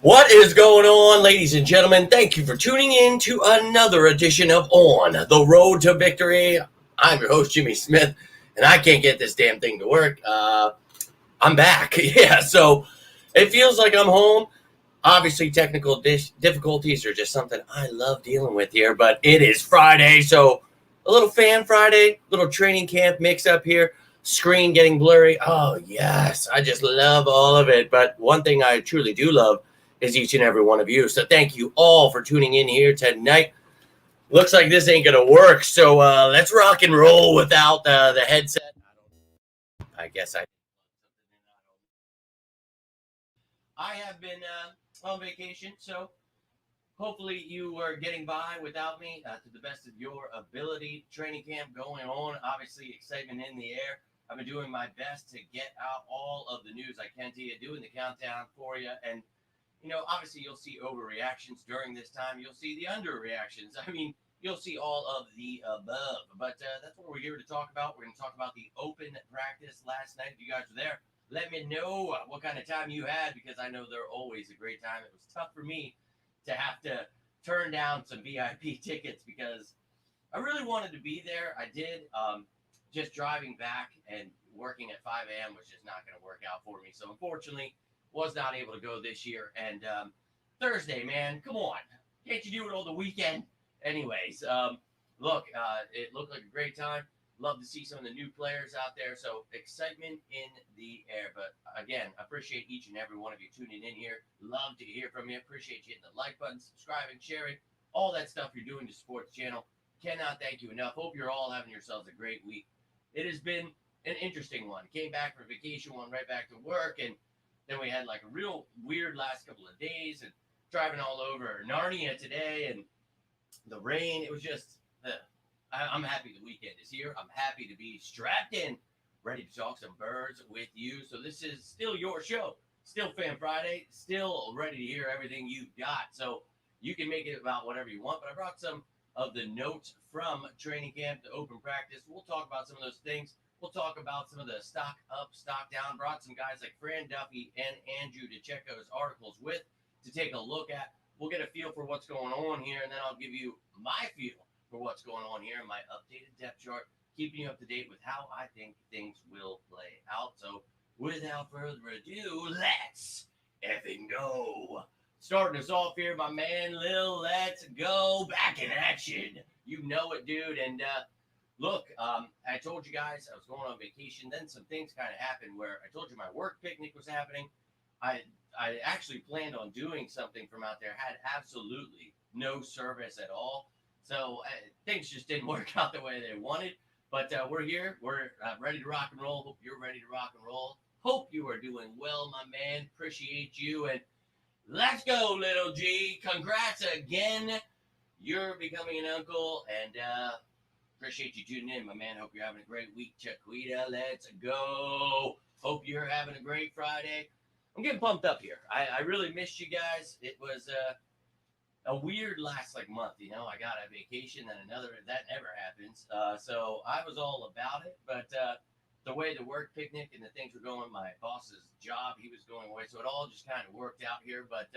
What is going on, ladies and gentlemen? Thank you for tuning in to another edition of On the Road to Victory. I'm your host, Jimmy Smith, and I can't get this damn thing to work. I'm back. Yeah, so it feels like I'm home. Obviously, technical difficulties are just something I love dealing with here, but it is Friday, so a little fan Friday, little training camp mix up here. Screen getting blurry. Oh, yes, I just love all of it. But one thing I truly do love is each and every one of you. So thank you all for tuning in here tonight. Looks like this ain't gonna work, so let's rock and roll without the headset. I guess I have been on vacation, so hopefully you are getting by without me to the best of your ability. Training camp going on, obviously excitement in the air. I've been doing my best to get out all of the news I can to you, doing the countdown for you, and obviously you'll see overreactions during this time. You'll see the underreactions. I mean, you'll see all of the above. But that's what we're here to talk about. We're going to talk about the open practice last night. If you guys were there, let me know what kind of time you had because I know they're always a great time. It was tough for me to have to turn down some VIP tickets because I really wanted to be there. I did. Just driving back and working at 5 a.m. was just not going to work out for me. So unfortunately, was not able to go this year. And Thursday, man, come on, can't you do it on the weekend? Anyways, look, it looked like a great time. Love to see some of the new players out there. So excitement in the air. But again, appreciate each and every one of you tuning in here. Love to hear from you. Appreciate you hitting the like button, subscribing, sharing, all that stuff you're doing to support the channel. Cannot thank you enough. Hope you're all having yourselves a great week. It has been an interesting one. Came back from vacation, went right back to work, and then we had like a real weird last couple of days and driving all over Narnia today and the rain. It was just, I'm happy the weekend is here. I'm happy to be strapped in, ready to talk some birds with you. So this is still your show, still Fan Friday, still ready to hear everything you've got. So you can make it about whatever you want, but I brought some of the notes from training camp to open practice. We'll talk about some of those things. We'll talk about some of the stock up, stock down. Brought some guys like Fran Duffy and Andrew to check those articles with, to take a look at. We'll get a feel for what's going on here, and then I'll give you my feel for what's going on here in my updated depth chart, keeping you up to date with how I think things will play out. So without further ado, let's effing go. Starting us off here, my man Lil, let's go. Back in action. You know it, dude. And look, I told you guys I was going on vacation. Then some things kind of happened where I told you my work picnic was happening. I I actually planned on doing something from out there. Had absolutely no service at all. So things just didn't work out the way they wanted. But we're here. We're ready to rock and roll. Hope you're ready to rock and roll. Hope you are doing well, my man. Appreciate you. And let's go, little G. Congrats again. You're becoming an uncle. And appreciate you tuning in, my man. Hope you're having a great week, Chiquita. Let's go. Hope you're having a great Friday. I'm getting pumped up here. I really missed you guys. It was a weird last like month. I got a vacation, then another. That never happens. So I was all about it, but the way the work picnic and the things were going, my boss's job, he was going away, so it all just kind of worked out here. But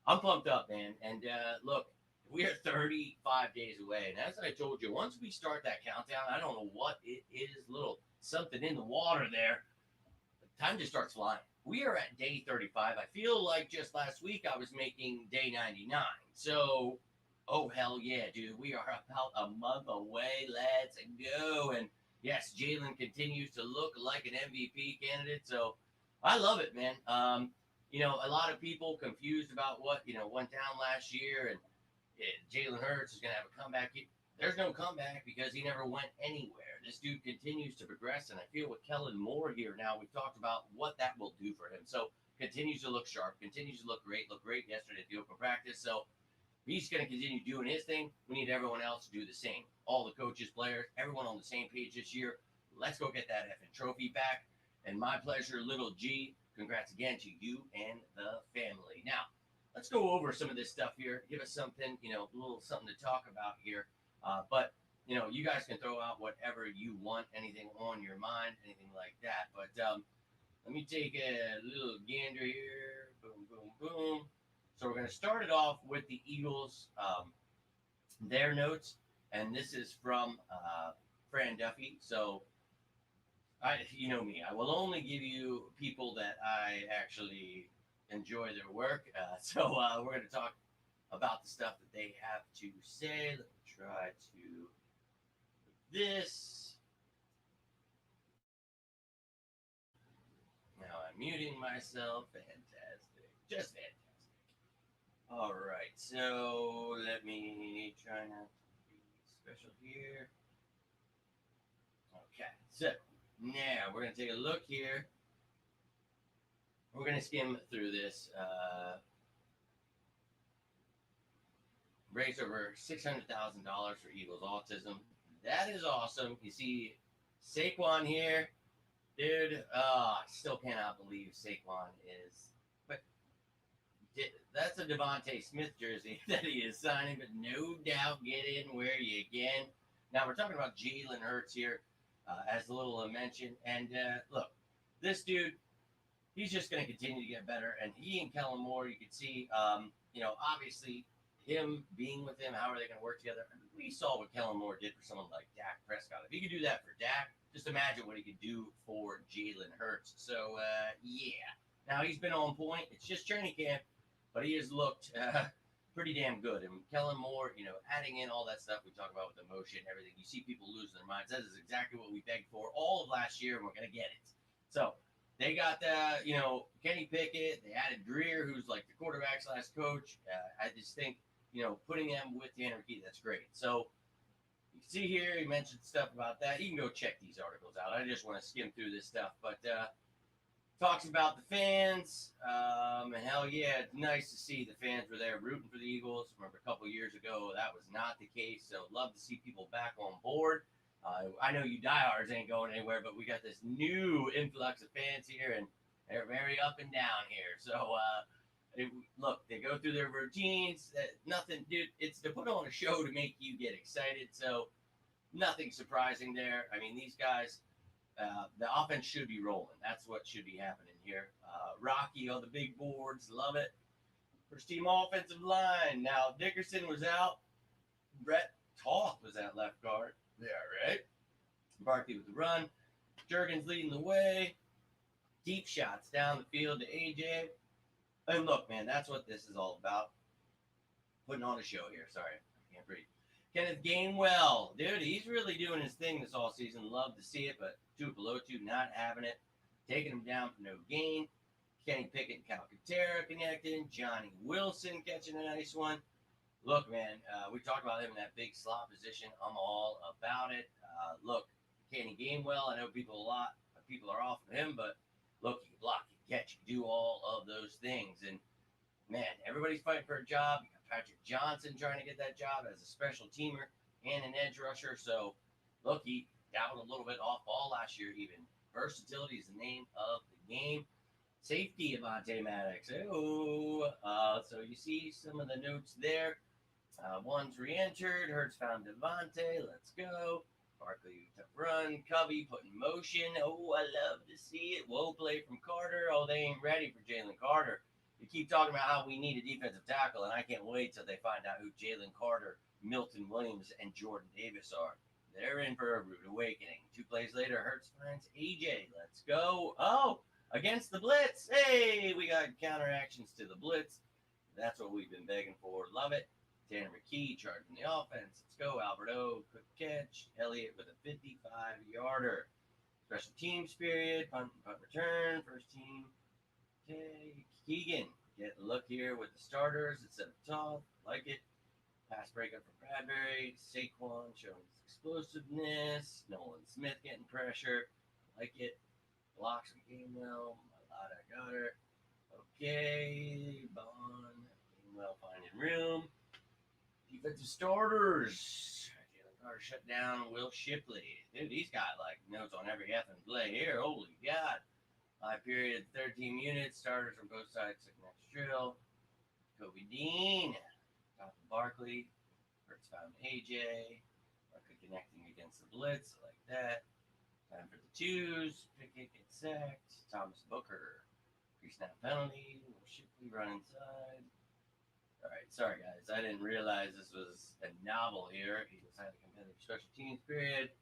I'm pumped up, man. And look, we are 35 days away, and as I told you, once we start that countdown, I don't know what it is. Little something in the water there. Time just starts flying. We are at day 35. I feel like just last week I was making day 99. So, oh, hell yeah, dude. We are about a month away. Let's go. And yes, Jalen continues to look like an MVP candidate. So, I love it, man. A lot of people confused about what, went down last year and Jalen Hurts is going to have a comeback. There's no comeback because he never went anywhere. This dude continues to progress, and I feel with Kellen Moore here now, we've talked about what that will do for him. So continues to look sharp, continues to look great yesterday at the open practice. So he's going to continue doing his thing. We need everyone else to do the same. All the coaches, players, everyone on the same page this year. Let's go get that effing trophy back. And my pleasure, little G. Congrats again to you and the family. Now, let's go over some of this stuff here. Give us something, a little something to talk about here. But you guys can throw out whatever you want, anything on your mind, anything like that. But let me take a little gander here. Boom, boom, boom. So we're going to start it off with the Eagles, their notes, and this is from Fran Duffy. So you know me, I will only give you people that I actually enjoy their work. So we're going to talk about the stuff that they have to say. Let me try to this. Now I'm muting myself. Fantastic. Just fantastic. All right. So let me try not to be special here. Okay. So now we're going to take a look here. We're going to skim through this. Raised over $600,000 for Eagles autism. That is awesome. You see Saquon here. Dude, I still cannot believe Saquon is. But that's a Devontae Smith jersey that he is signing, but no doubt get in where you can. Now, we're talking about Jalen Hurts here, as a little mention. And look, this dude, he's just going to continue to get better. And he and Kellen Moore, you can see, obviously, him being with him, how are they going to work together? I mean, we saw what Kellen Moore did for someone like Dak Prescott. If he could do that for Dak, just imagine what he could do for Jalen Hurts. So, yeah. Now, he's been on point. It's just training camp, but he has looked pretty damn good. And Kellen Moore, adding in all that stuff we talk about with the motion, everything. You see people losing their minds. That is exactly what we begged for all of last year, and we're going to get it. So, they got Kenny Pickett. They added Greer, who's like the quarterback/coach. I just think, putting him with Tanner McKee, that's great. So you can see here, he mentioned stuff about that. You can go check these articles out. I just want to skim through this stuff. But talks about the fans. And hell yeah, it's nice to see the fans were there rooting for the Eagles. Remember a couple years ago, that was not the case. So love to see people back on board. I know you diehards ain't going anywhere, but we got this new influx of fans here, and they're very up and down here. So, look, they go through their routines. Nothing, dude. It's to put on a show to make you get excited. So, nothing surprising there. I mean, these guys, the offense should be rolling. That's what should be happening here. Rocky on the big boards, love it. First team offensive line. Now, Dickerson was out. Brett Toth was at left guard. Yeah, right. Barkley with the run. Jurgens leading the way. Deep shots down the field to AJ. And look, man, that's what this is all about. Putting on a show here. Sorry, I can't breathe. Kenneth Gainwell. Dude, he's really doing his thing this all season. Love to see it, but Tupelotu not having it. Taking him down for no gain. Kenny Pickett and Calcaterra connecting. Johnny Wilson catching a nice one. Look, man, we talked about him in that big slot position. I'm all about it. Look, Kenny Gainwell, I know people are off of him, but look, you can block, you can catch, you can do all of those things. And, man, everybody's fighting for a job. You got Patrick Johnson trying to get that job as a special teamer and an edge rusher. So, look, he dabbled a little bit off ball last year even. Versatility is the name of the game. Safety, Avonte Maddox. So you see some of the notes there. One's re-entered. Hurts found Devontae. Let's go. Barkley, tough run. Covey put in motion. Oh, I love to see it. Whoa, play from Carter. Oh, they ain't ready for Jalen Carter. You keep talking about how we need a defensive tackle, and I can't wait till they find out who Jalen Carter, Milton Williams, and Jordan Davis are. They're in for a rude awakening. 2 plays later, Hurts finds AJ. Let's go. Oh, against the blitz. Hey, we got counteractions to the blitz. That's what we've been begging for. Love it. Tanner McKee charging the offense. Let's go. Alberto, quick catch. Elliott with a 55-yarder. Special teams period. Punt return. First team. Okay. Keegan. Get a look here with the starters instead of Toth. Like it. Pass breakup for Bradbury. Saquon showing his explosiveness. Nolan Smith getting pressure. Like it. Blocks from Gainwell. Malata got her. Okay. Bond. Gainwell finding room. Defensive starters. Jalen Carter shut down Will Shipley. Dude, he's got like notes on every effing play here. Holy God. 5 period, 13 units. Starters from both sides took next drill. Kobe Dean. Top of Barkley. Hurts found AJ. Barkley connecting against the blitz. Like that. Time for the twos. Pickett gets sacked. Thomas Booker. Pre-snap penalty. Will Shipley run inside. All right, sorry guys, I didn't realize this was a novel here. He was having a competitive special teams period.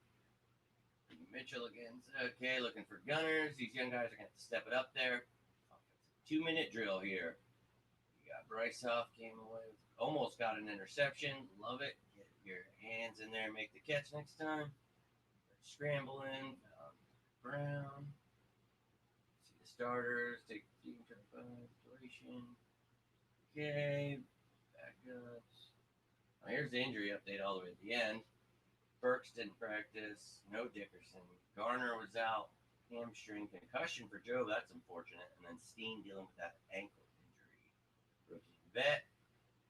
Mitchell against okay, looking for gunners. These young guys are gonna have to step it up there. 2-minute drill here. You got Bryce Huff came away with, almost got an interception. Love it. Get your hands in there and make the catch next time. Scrambling. Brown. See the starters. Take the team duration. Okay. Backups. Now here's the injury update all the way at the end. Burks didn't practice. No Dickerson. Garner was out. Hamstring concussion for Joe. That's unfortunate. And then Steen dealing with that ankle injury. Rookie vet.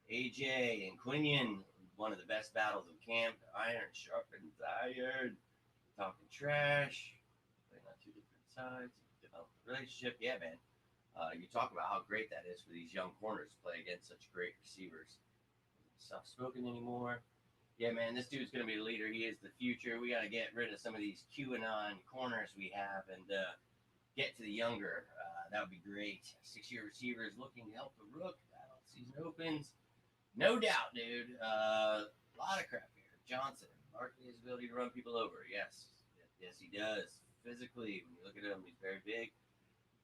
AJ and Quinion. One of the best battles of camp. Iron sharpens iron. Talking trash. Playing on two different sides. Develop a relationship. Yeah, man. You talk about how great that is for these young corners to play against such great receivers. Soft spoken anymore. Yeah, man, this dude's going to be the leader. He is the future. We got to get rid of some of these QAnon corners we have and get to the younger. That would be great. 6-year receivers looking to help the rook. Battle season opens. No doubt, dude. A lot of crap here. Johnson. Barkley's ability to run people over. Yes. Yes, he does. Physically, when you look at him, he's very big.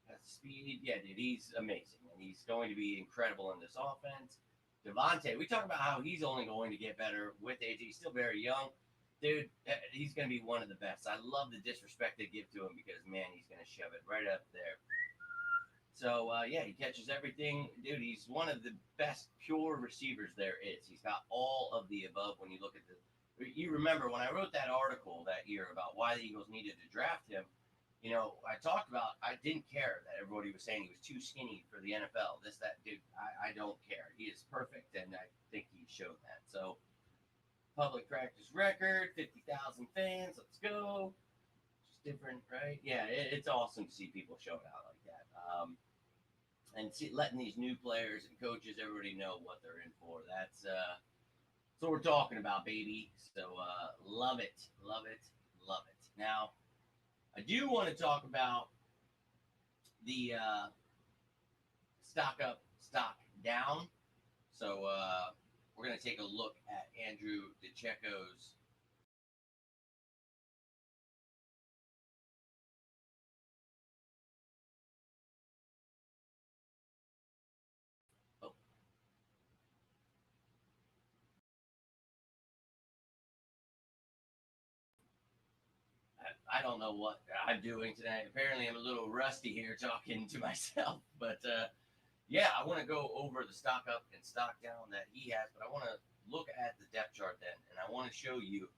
Has speed. Yeah, dude, he's amazing. And he's going to be incredible in this offense. Devontae, we talk about how he's only going to get better with AJ. He's still very young. Dude, he's going to be one of the best. I love the disrespect they give to him because, man, he's going to shove it right up there. So, yeah, he catches everything. Dude, he's one of the best pure receivers there is. He's got all of the above when you look at the – you remember when I wrote that article that year about why the Eagles needed to draft him, you know, I talked about I didn't care that everybody was saying he was too skinny for the NFL. This, that, dude, I don't care. He is perfect, and I think he showed that. So, public practice record, 50,000 fans. Let's go. Just different, right? Yeah, it's awesome to see people showing out like that. And letting these new players and coaches, everybody know what they're in for. That's what we're talking about, baby. So, love it, love it, love it. Now, I do want to talk about the stock up, stock down. So we're going to take a look at Andrew DeCecco's. Oh, I don't know what I'm doing today. Apparently, I'm a little rusty here talking to myself. But yeah, I want to go over the stock up and stock down that he has. But I want to look at the depth chart then, and I want to show you,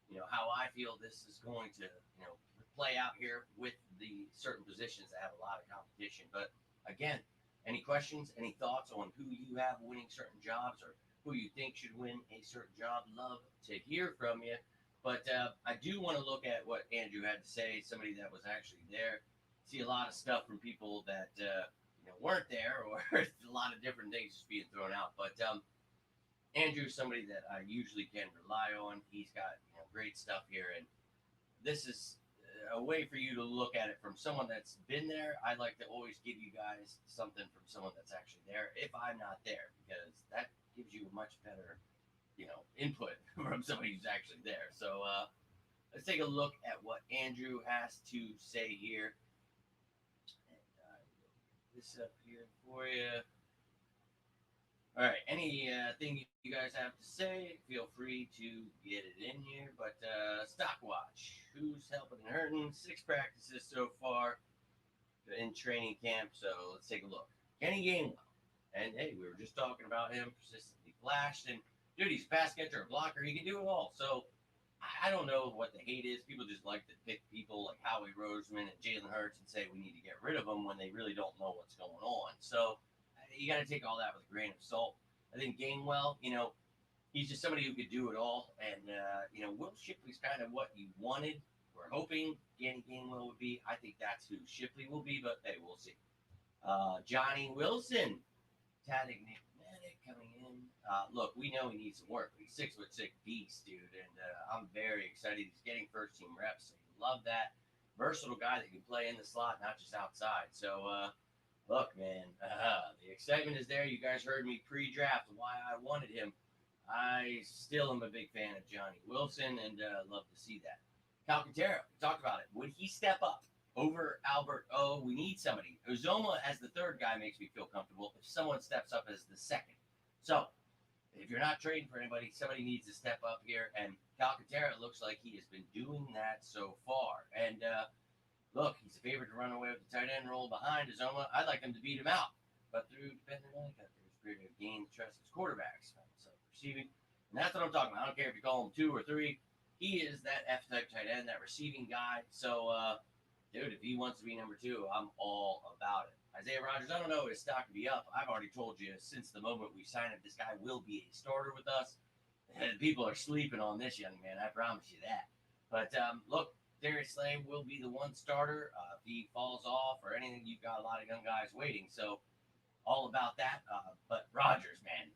you know, how I feel this is going to, you know, play out here with the certain positions that have a lot of competition. But again, any questions, any thoughts on who you have winning certain jobs or who you think should win a certain job? Love to hear from you. But I do want to look at what Andrew had to say, somebody that was actually there. See a lot of stuff from people that you know weren't there, or a lot of different things just being thrown out. But Andrew's somebody that I usually can rely on. He's got, you know, great stuff here, and this is a way for you to look at it from someone that's been there. I like to always give you guys something from someone that's actually there if I'm not there, because that gives you a much better, you know, input from somebody who's actually there. So let's take a look at what Andrew has to say here. And this up here for you. All right. Any thing you guys have to say, feel free to get it in here. But stock watch. Who's helping and hurting? 6 practices so far in training camp. So let's take a look. Kenny Gainwell. And hey, we were just talking about him. Persistently flashed. And dude, he's a pass catcher, a blocker. He can do it all. So I don't know what the hate is. People just like to pick people like Howie Roseman and Jalen Hurts and say we need to get rid of them when they really don't know what's going on. So you got to take all that with a grain of salt. I think Gainwell, you know, he's just somebody who could do it all. And, you know, Will Shipley's kind of what you wanted. We're hoping Danny Gainwell would be. I think that's who Shipley will be, but hey, we'll see. Johnny Wilson, Tadignic coming in. Look, we know he needs some work, but he's 6'6" beast, dude. And I'm very excited. He's getting first team reps. So you love that. Versatile guy that can play in the slot, not just outside. So, Look, man, the excitement is there. You guys heard me pre-draft why I wanted him. I still am a big fan of Johnny Wilson and love to see that. Calcaterra, we talked about it. Would he step up over Albert? Oh, we need somebody. Uzoma as the third guy makes me feel comfortable if someone steps up as the second. So if you're not trading for anybody, somebody needs to step up here. And Calcaterra looks like he has been doing that so far. And look, he's a favorite to run away with the tight end role behind Uzoma. I'd like him to beat him out. But through depending on there's period of gain the trust his quarterbacks. So receiving. And that's what I'm talking about. I don't care if you call him 2 or 3. He is that F type tight end, that receiving guy. So dude, if he wants to be number 2, I'm all about it. Isaiah Rogers, I don't know his stock to be up. I've already told you since the moment we signed him, this guy will be a starter with us. And people are sleeping on this young man. I promise you that. But look, Darius Slay will be the one starter. If he falls off or anything, you've got a lot of young guys waiting. So all about that. But Rogers, man,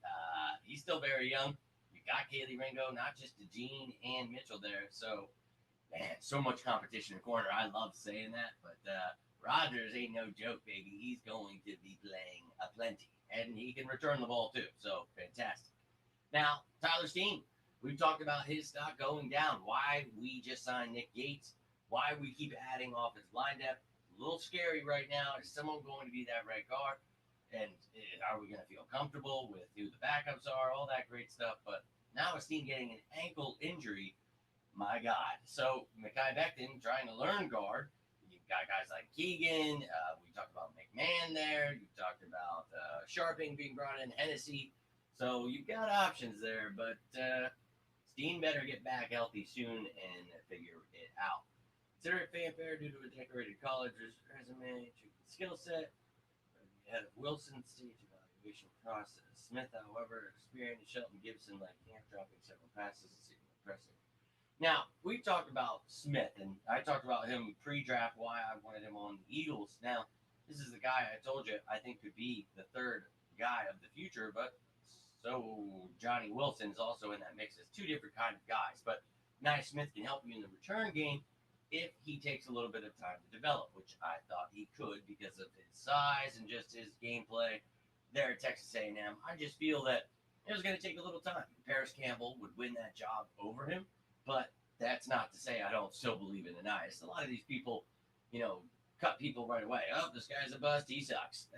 he's still very young. You got Kaylee Ringo, not just Gene and Mitchell there. So man, so much competition in the corner. I love saying that, but Rodgers ain't no joke, baby. He's going to be playing a plenty, and he can return the ball too. So fantastic. Now, Tyler Steen, we've talked about his stock going down. Why we just signed Nick Gates? Why we keep adding offensive line depth? A little scary right now. Is someone going to be that right guard? And are we going to feel comfortable with who the backups are? All that great stuff. But now with Steen getting an ankle injury, my God. So Mekhi Becton trying to learn guard. You've got guys like Keegan. We talked about McMahon there. You talked about Sharping being brought in, Hennessy. So you've got options there, but Steen better get back healthy soon and figure it out. Consider it fanfare due to a decorated college resume, skill set. Head of Wilson stage evaluation process. Smith, however, experienced Shelton Gibson like camp dropping several passes and seeming impressive. Now, we talked about Smith, and I talked about him pre-draft, why I wanted him on the Eagles. Now, this is the guy I told you I think could be the third guy of the future, but so Johnny Wilson is also in that mix. It's two different kind of guys, but Nye Smith can help you in the return game if he takes a little bit of time to develop, which I thought he could because of his size and just his gameplay there at Texas A&M. I just feel that it was going to take a little time. Paris Campbell would win that job over him, but that's not to say I don't still believe in Anais. A lot of these people, cut people right away. Oh, this guy's a bust. He sucks.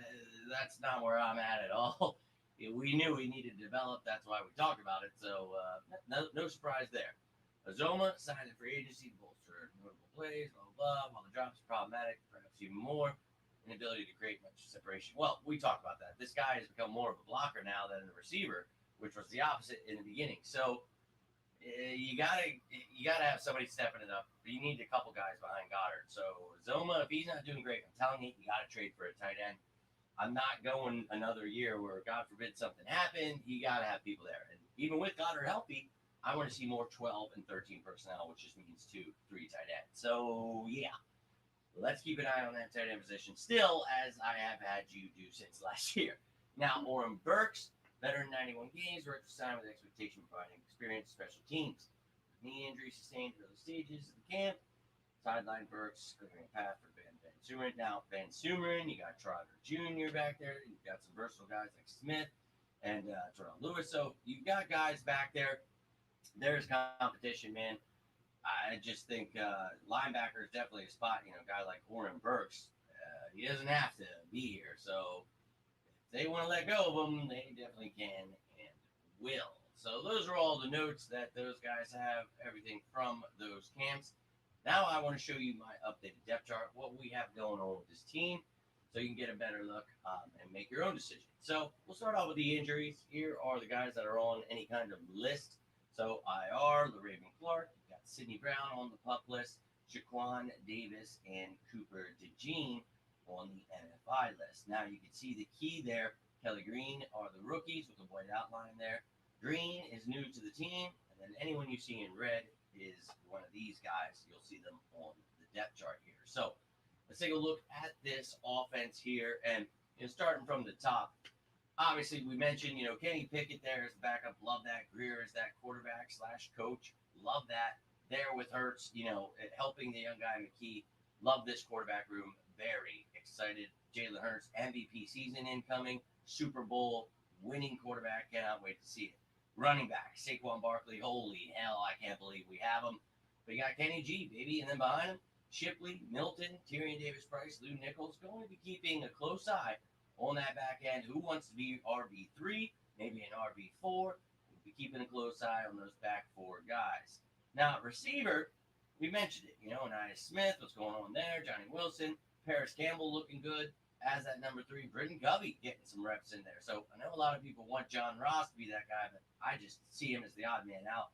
That's not where I'm at all. We knew we needed to develop. That's why we talked about it. So no surprise there. Uzoma signed in free agency to bolster notable plays, blah, blah, blah. While the drops are problematic, perhaps even more, inability to create much separation. Well, we talked about that. This guy has become more of a blocker now than a receiver, which was the opposite in the beginning. So you gotta have somebody stepping it up. You need a couple guys behind Goddard. So Uzoma, if he's not doing great, I'm telling you, you gotta trade for a tight end. I'm not going another year where, God forbid, something happened. You got to have people there. And even with Goddard healthy, I want to see more 12 and 13 personnel, which just means 2, 3 tight ends. So, yeah, let's keep an eye on that tight end position still, as I have had you do since last year. Now, Oren Burks, veteran 91 games, retro signed with expectation providing experience special teams. Knee injury sustained early stages of the camp. Sideline Burks clearing a path for Van Sumeren. Now, Van Sumeren, you got Trotter Jr. back there. You've got some versatile guys like Smith and Terrell Lewis. So you've got guys back there. There's competition, man. I just think linebacker is definitely a spot. A guy like Oren Burks, he doesn't have to be here. So if they want to let go of him, they definitely can and will. So those are all the notes that those guys have, everything from those camps. Now I want to show you my updated depth chart, what we have going on with this team, so you can get a better look and make your own decision. So we'll start off with the injuries. Here are the guys that are on any kind of list. So IR, LaRaven Clark, you've got Sidney Brown on the PUP list, Shaquan Davis, and Cooper DeJean on the NFI list. Now you can see the key there. Kelly Green are the rookies with the white outline there. Green is new to the team, and then anyone you see in red is one of these guys. You'll see them on the depth chart here. So let's take a look at this offense here. And starting from the top, obviously we mentioned, Kenny Pickett there as the backup. Love that. Greer is that quarterback / coach. Love that. There with Hurts, helping the young guy McKee. Love this quarterback room. Very excited Jalen Hurts, MVP season incoming, Super Bowl winning quarterback. Cannot wait to see it. Running back, Saquon Barkley. Holy hell, I can't believe we have him. But you got Kenny G, baby. And then behind him, Shipley, Milton, Tyrion Davis-Price, Lou Nichols. Going to be keeping a close eye on that back end. Who wants to be RB3, maybe an RB4? We'll be keeping a close eye on those back four guys. Now, receiver, we mentioned it. Nina Smith, what's going on there? Johnny Wilson, Paris Campbell looking good as that number 3. Britton Covey getting some reps in there. So I know a lot of people want John Ross to be that guy, but I just see him as the odd man out.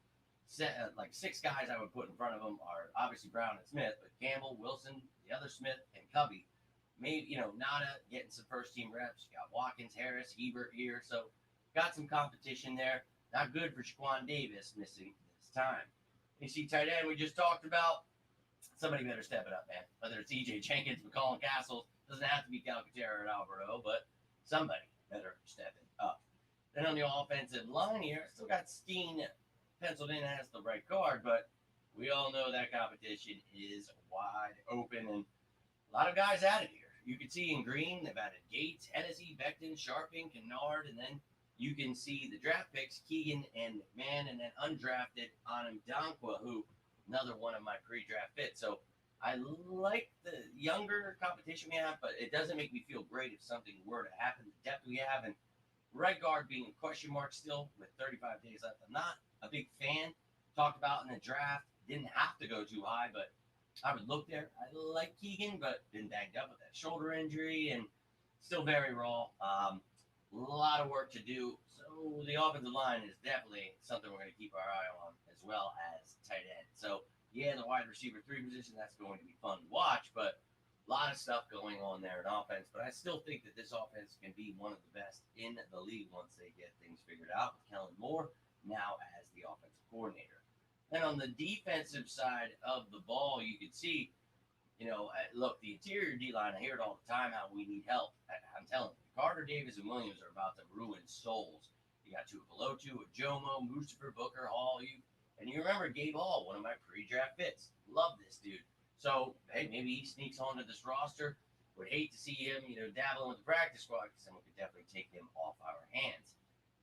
Like 6 guys I would put in front of him are obviously Brown and Smith, but Campbell, Wilson, the other Smith, and Covey. Maybe, Nada getting some first-team reps. You got Watkins, Harris, Hebert here. So got some competition there. Not good for Shaquan Davis missing this time. You see tight end we just talked about. Somebody better step it up, man. Whether it's E.J. Jenkins, McCollum Castles, doesn't have to be Calcaterra and Alvaro, but somebody better step it up. Then on the offensive line here, still got Steen penciled in as the right guard, but we all know that competition is wide open, and a lot of guys added here. You can see in green, they've added Gates, Hennessy, Becton, Sharping, Kennard, and then you can see the draft picks, Keegan and McMahon, and then undrafted Anam Dankwa, who another one of my pre-draft fits. So I like the younger competition we have, but it doesn't make me feel great if something were to happen. The depth we have, and right guard being a question mark still with 35 days left. I'm not a big fan. Talked about in the draft, didn't have to go too high, but I would look there. I like Keegan, but been banged up with that shoulder injury and still very raw. A lot of work to do. So the offensive line is definitely something we're going to keep our eye on, as well as tight end. So yeah, the wide receiver 3 position, that's going to be fun to watch, but a lot of stuff going on there in offense. But I still think that this offense can be one of the best in the league once they get things figured out with Kellen Moore now as the offensive coordinator. And on the defensive side of the ball, you can see, look, the interior D-line, I hear it all the time how we need help. I'm telling you, Carter, Davis, and Williams are about to ruin souls. You got Tuipulotu, Ajomo, Mustafa, Booker, Hall. And you remember Gabe Hall, one of my pre-draft fits. Love this dude. So, hey, maybe he sneaks onto this roster. Would hate to see him, dabbling with the practice squad, because someone could definitely take him off our hands.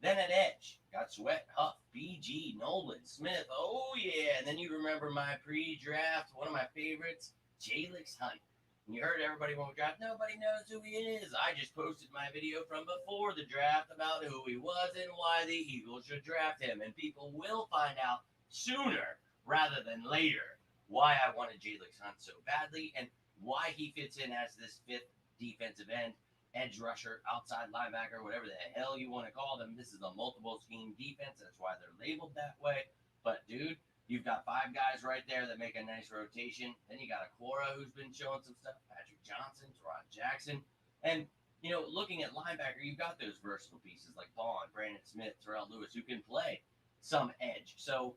Then at edge, got Sweat, Huff, BG, Nolan, Smith. Oh, yeah. And then you remember my pre-draft, one of my favorites, Jalix Hunt. And you heard everybody when we draft, nobody knows who he is. I just posted my video from before the draft about who he was and why the Eagles should draft him. And people will find out sooner rather than later why I wanted Jalix Hunt so badly and why he fits in as this 5th defensive end, edge rusher, outside linebacker, whatever the hell you want to call them. This is a multiple scheme defense. That's why they're labeled that way. But, dude, you've got 5 guys right there that make a nice rotation. Then you got Aquara, who's been showing some stuff, Patrick Johnson, Teron Jackson. And, looking at linebacker, you've got those versatile pieces like Vaughn, Brandon Smith, Terrell Lewis, who can play some edge. So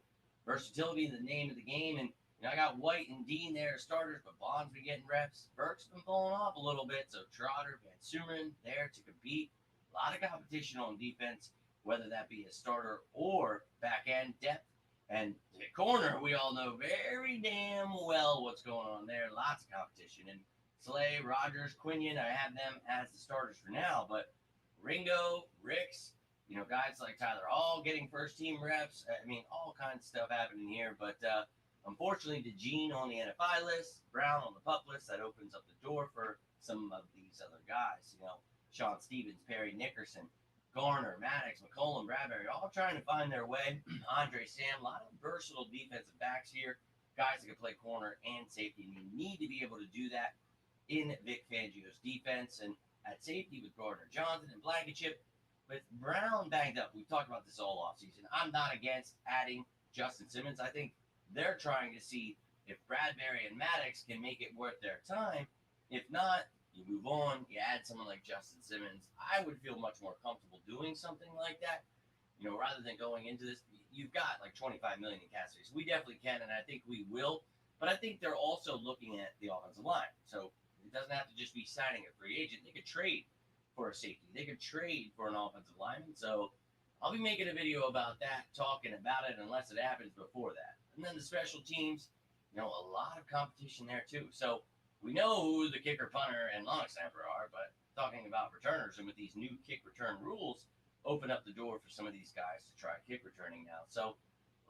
versatility is the name of the game. And I got White and Dean there as starters, but Bond's been getting reps. Burke's been falling off a little bit. So Trotter, Van Sumeren there to compete. A lot of competition on defense, whether that be a starter or back end depth. And the corner, we all know very damn well what's going on there. Lots of competition. And Slay, Rogers, Quinion, I have them as the starters for now. But Ringo, Ricks, guys like Tyler Hall getting first-team reps. I mean, all kinds of stuff happening here. But unfortunately, DeJean on the NFI list, Brown on the PUP list. That opens up the door for some of these other guys. Sean Stevens, Perry Nickerson, Garner, Maddox, McCollum, Bradbury, all trying to find their way. Andre Sam, a lot of versatile defensive backs here. Guys that can play corner and safety. And you need to be able to do that in Vic Fangio's defense. And at safety with Gardner Johnson and Blankenship. With Brown banged up, we've talked about this all offseason. I'm not against adding Justin Simmons. I think they're trying to see if Bradbury and Maddox can make it worth their time. If not, you move on, you add someone like Justin Simmons. I would feel much more comfortable doing something like that, rather than going into this. You've got like $25 million in cap space. We definitely can, and I think we will. But I think they're also looking at the offensive line. So it doesn't have to just be signing a free agent. They could trade for a safety. They could trade for an offensive lineman. So I'll be making a video about that, talking about it, unless it happens before that. And then the special teams, a lot of competition there too. So We know who the kicker, punter, and long snapper are, but talking about returners and with these new kick return rules, open up the door for some of these guys to try kick returning now. So,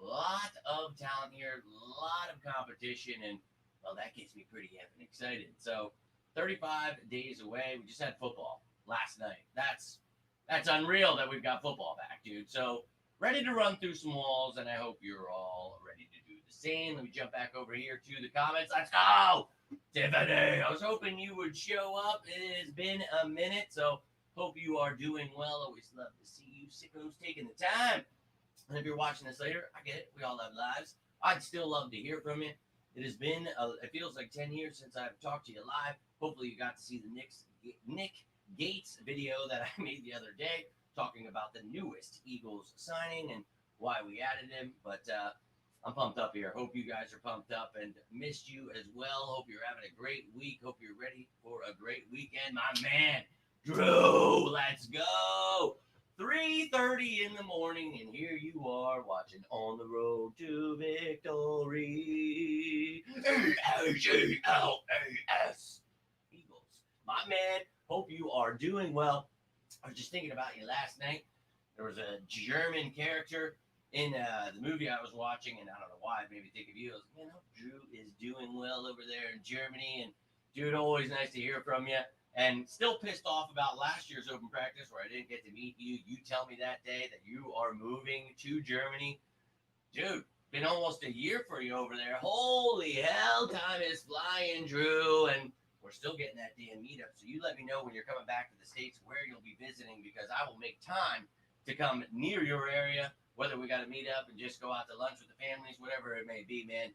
a lot of talent here, a lot of competition, and well, that gets me pretty effing excited. So, 35 days away. We just had football last night. That's unreal that we've got football back, dude. So, ready to run through some walls, and I hope you're all ready to do the same. Let me jump back over here to the comments. Let's go! Tiffany, I was hoping you would show up. It has been a minute, so hope you are doing well. Always love to see you sickos taking the time. And if you're watching this later, I get it. We all have lives. I'd still love to hear from you. It has been, it feels like 10 years since I've talked to you live. Hopefully you got to see the Nick Gates video that I made the other day talking about the newest Eagles signing and why we added him. But I'm pumped up here. Hope you guys are pumped up and missed you as well. Hope you're having a great week. Hope you're ready for a great weekend. My man, Drew, let's go. 3:30 in the morning, and here you are watching On the Road to Victory. Eagles. My man, hope you are doing well. I was just thinking about you last night. There was a German character in the movie I was watching, and I don't know why it made me think of you. I was like, man, I hope Drew is doing well over there in Germany. And dude, always nice to hear from you. And still pissed off about last year's open practice where I didn't get to meet you. You tell me that day that you are moving to Germany. Dude, been almost a year for you over there. Holy hell, time is flying, Drew. And we're still getting that damn meetup. So you let me know when you're coming back to the States where you'll be visiting, because I will make time to come near your area, whether we got to meet up and just go out to lunch with the families, whatever it may be, man.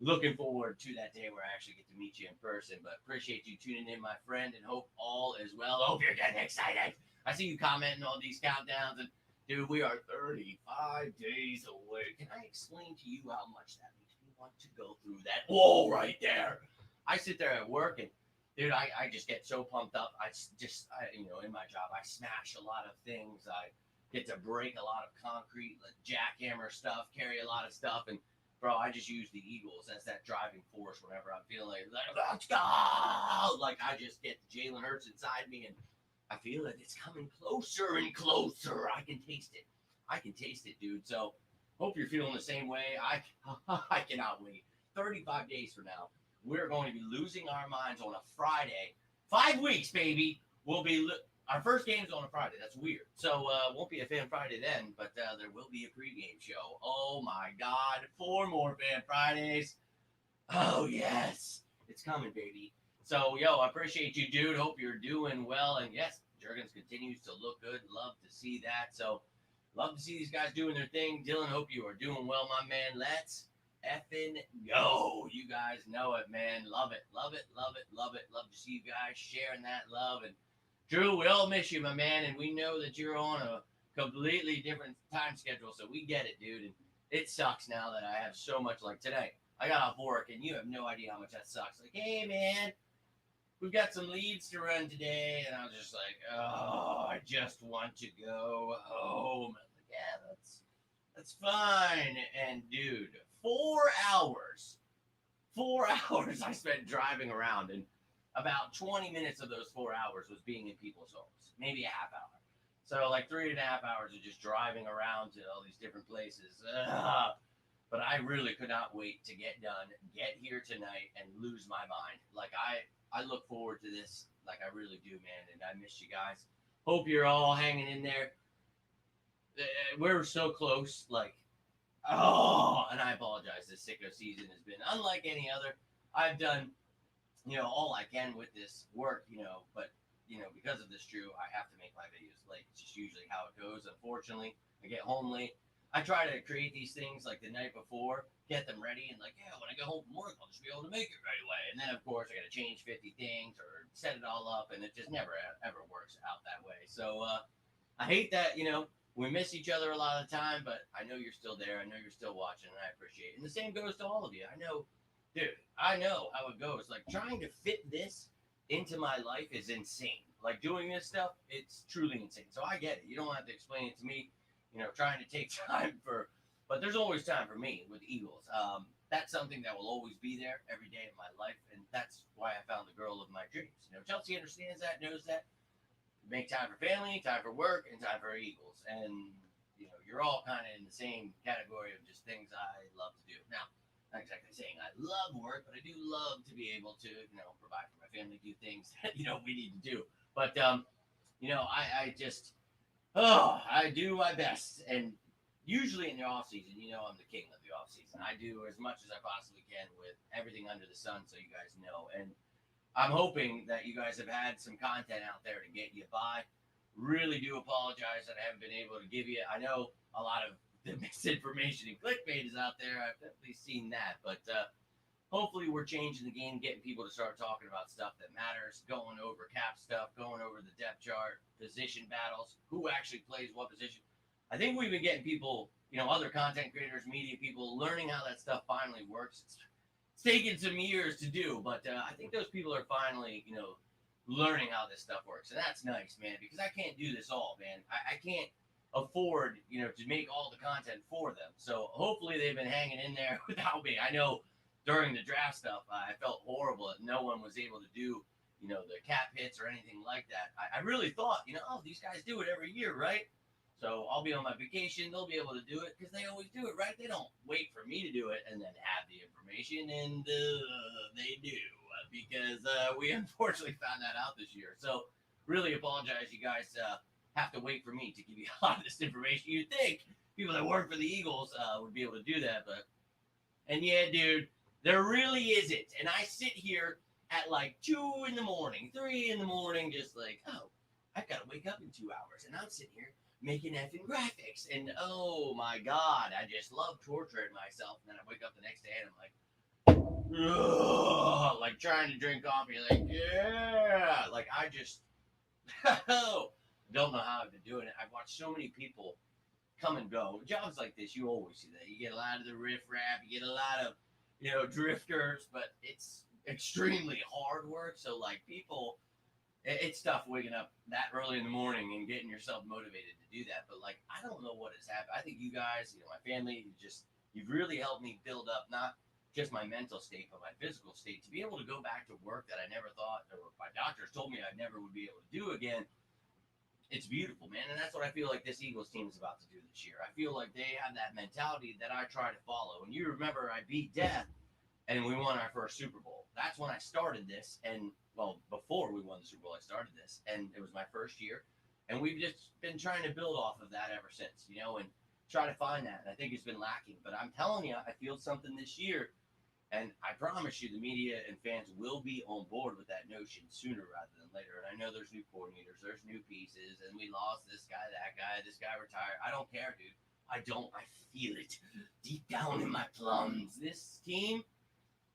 Looking forward to that day where I actually get to meet you in person. But appreciate you tuning in, my friend, and hope all is well. Hope you're getting excited. I see you commenting on these countdowns, and dude, we are 35 days away. Can I explain to you how much that makes me want to go through that wall right there? I sit there at work, and dude, I just get so pumped up. I in my job, I smash a lot of things. I get to break a lot of concrete, like jackhammer stuff, carry a lot of stuff, and bro, I just use the Eagles as that driving force whenever I'm feeling like, let's go! Like, I just get Jalen Hurts inside me, and I feel that it's coming closer and closer. I can taste it. I can taste it, dude. So, hope you're feeling the same way. I cannot wait. 35 days from now, we're going to be losing our minds on a Friday. 5 weeks, baby. We'll be our first game's on a Friday. That's weird. So, won't be a Fan Friday then, but there will be a pregame show. Oh, my God. 4 more Fan Fridays. Oh, yes. It's coming, baby. So, I appreciate you, dude. Hope you're doing well. And, yes, Jurgens continues to look good. Love to see that. So, love to see these guys doing their thing. Dylan, hope you are doing well, my man. Let's effing go. You guys know it, man. Love it. Love it. Love it. Love it. Love to see you guys sharing that love. And Drew, we all miss you, my man, and we know that you're on a completely different time schedule, so we get it, dude. And it sucks now that I have so much, like today. I got off work, and you have no idea how much that sucks. Like, hey, man, we've got some leads to run today, and I was just like, oh, I just want to go home. I was like, yeah, that's fine. And, dude, 4 hours. 4 hours I spent driving around, and about 20 minutes of those 4 hours was being in people's homes, maybe a half hour. So like 3.5 hours of just driving around to all these different places. But I really could not wait to get done, get here tonight, and lose my mind. Like I look forward to this, like I really do, man. And I miss you guys. Hope you're all hanging in there. We're so close, like, and I apologize. This sicko season has been unlike any other. I've done all I can with this work, but, because of this, Drew, I have to make my videos late. It's just usually how it goes. Unfortunately, I get home late. I try to create these things like the night before, get them ready, and like, when I go home from work, I'll just be able to make it right away. And then, of course, I got to change 50 things or set it all up, and it just never, ever works out that way. So I hate that, we miss each other a lot of the time, but I know you're still there. I know you're still watching, and I appreciate it. And the same goes to all of you. I know, dude, I know how it goes. Like, trying to fit this into my life is insane. Like, doing this stuff, it's truly insane. So I get it. You don't have to explain it to me. Trying to take time for But there's always time for me with the Eagles. That's something that will always be there every day of my life, and that's why I found the girl of my dreams. Chelsea understands that, knows that. Make time for family, time for work, and time for Eagles. And you're all kind of in the same category of just things I love to do. Now, not exactly saying I love work, but I do love to be able to, provide for my family, do things that we need to do. But I just I do my best, and usually in the off season, I'm the king of the off season. I do as much as I possibly can with everything under the sun, so you guys know. And I'm hoping that you guys have had some content out there to get you by. Really do apologize that I haven't been able to give you. I know a lot of the misinformation and clickbait is out there. I've definitely seen that, but hopefully we're changing the game, getting people to start talking about stuff that matters, going over cap stuff, going over the depth chart, position battles, who actually plays what position. I think we've been getting people, other content creators, media people, learning how that stuff finally works. It's taken some years to do, but I think those people are finally, learning how this stuff works. And that's nice, man, because I can't do this all, man. I can't afford, to make all the content for them. So hopefully they've been hanging in there without me. I know during the draft stuff, I felt horrible that no one was able to do, the cap hits or anything like that. I really thought, these guys do it every year, right? So I'll be on my vacation. They'll be able to do it because they always do it, right? They don't wait for me to do it and then have the information, and they do because we unfortunately found that out this year. So really apologize, you guys have to wait for me to give you a lot of this information. You'd think people that work for the Eagles would be able to do that, and yeah, dude, there really isn't. And I sit here at like 2 in the morning, 3 in the morning, just like, oh, I've got to wake up in 2 hours. And I'm sitting here making effing graphics. And oh my God, I just love torturing myself. And then I wake up the next day and I'm like, ugh, like trying to drink coffee. Like, yeah. Like I just don't know how I've been doing it. I've watched so many people come and go. Jobs like this, you always see that. You get a lot of the riffraff, you get a lot of, drifters, but it's extremely hard work. So, like, people, it's tough waking up that early in the morning and getting yourself motivated to do that. But, like, I don't know what has happened. I think you guys, my family, you've really helped me build up not just my mental state, but my physical state to be able to go back to work that I never thought, or my doctors told me I never would be able to do again. It's beautiful, man. And that's what I feel like this Eagles team is about to do this year. I feel like they have that mentality that I try to follow. And you remember I beat death and we won our first Super Bowl. That's when I started this. And, well, before we won the Super Bowl, I started this. And it was my first year. And we've just been trying to build off of that ever since, and try to find that. And I think it's been lacking. But I'm telling you, I feel something this year. And I promise you, the media and fans will be on board with that notion sooner rather than later. And I know there's new coordinators, there's new pieces, and we lost this guy, that guy, this guy retired. I don't care, dude. I feel it deep down in my plums. This team,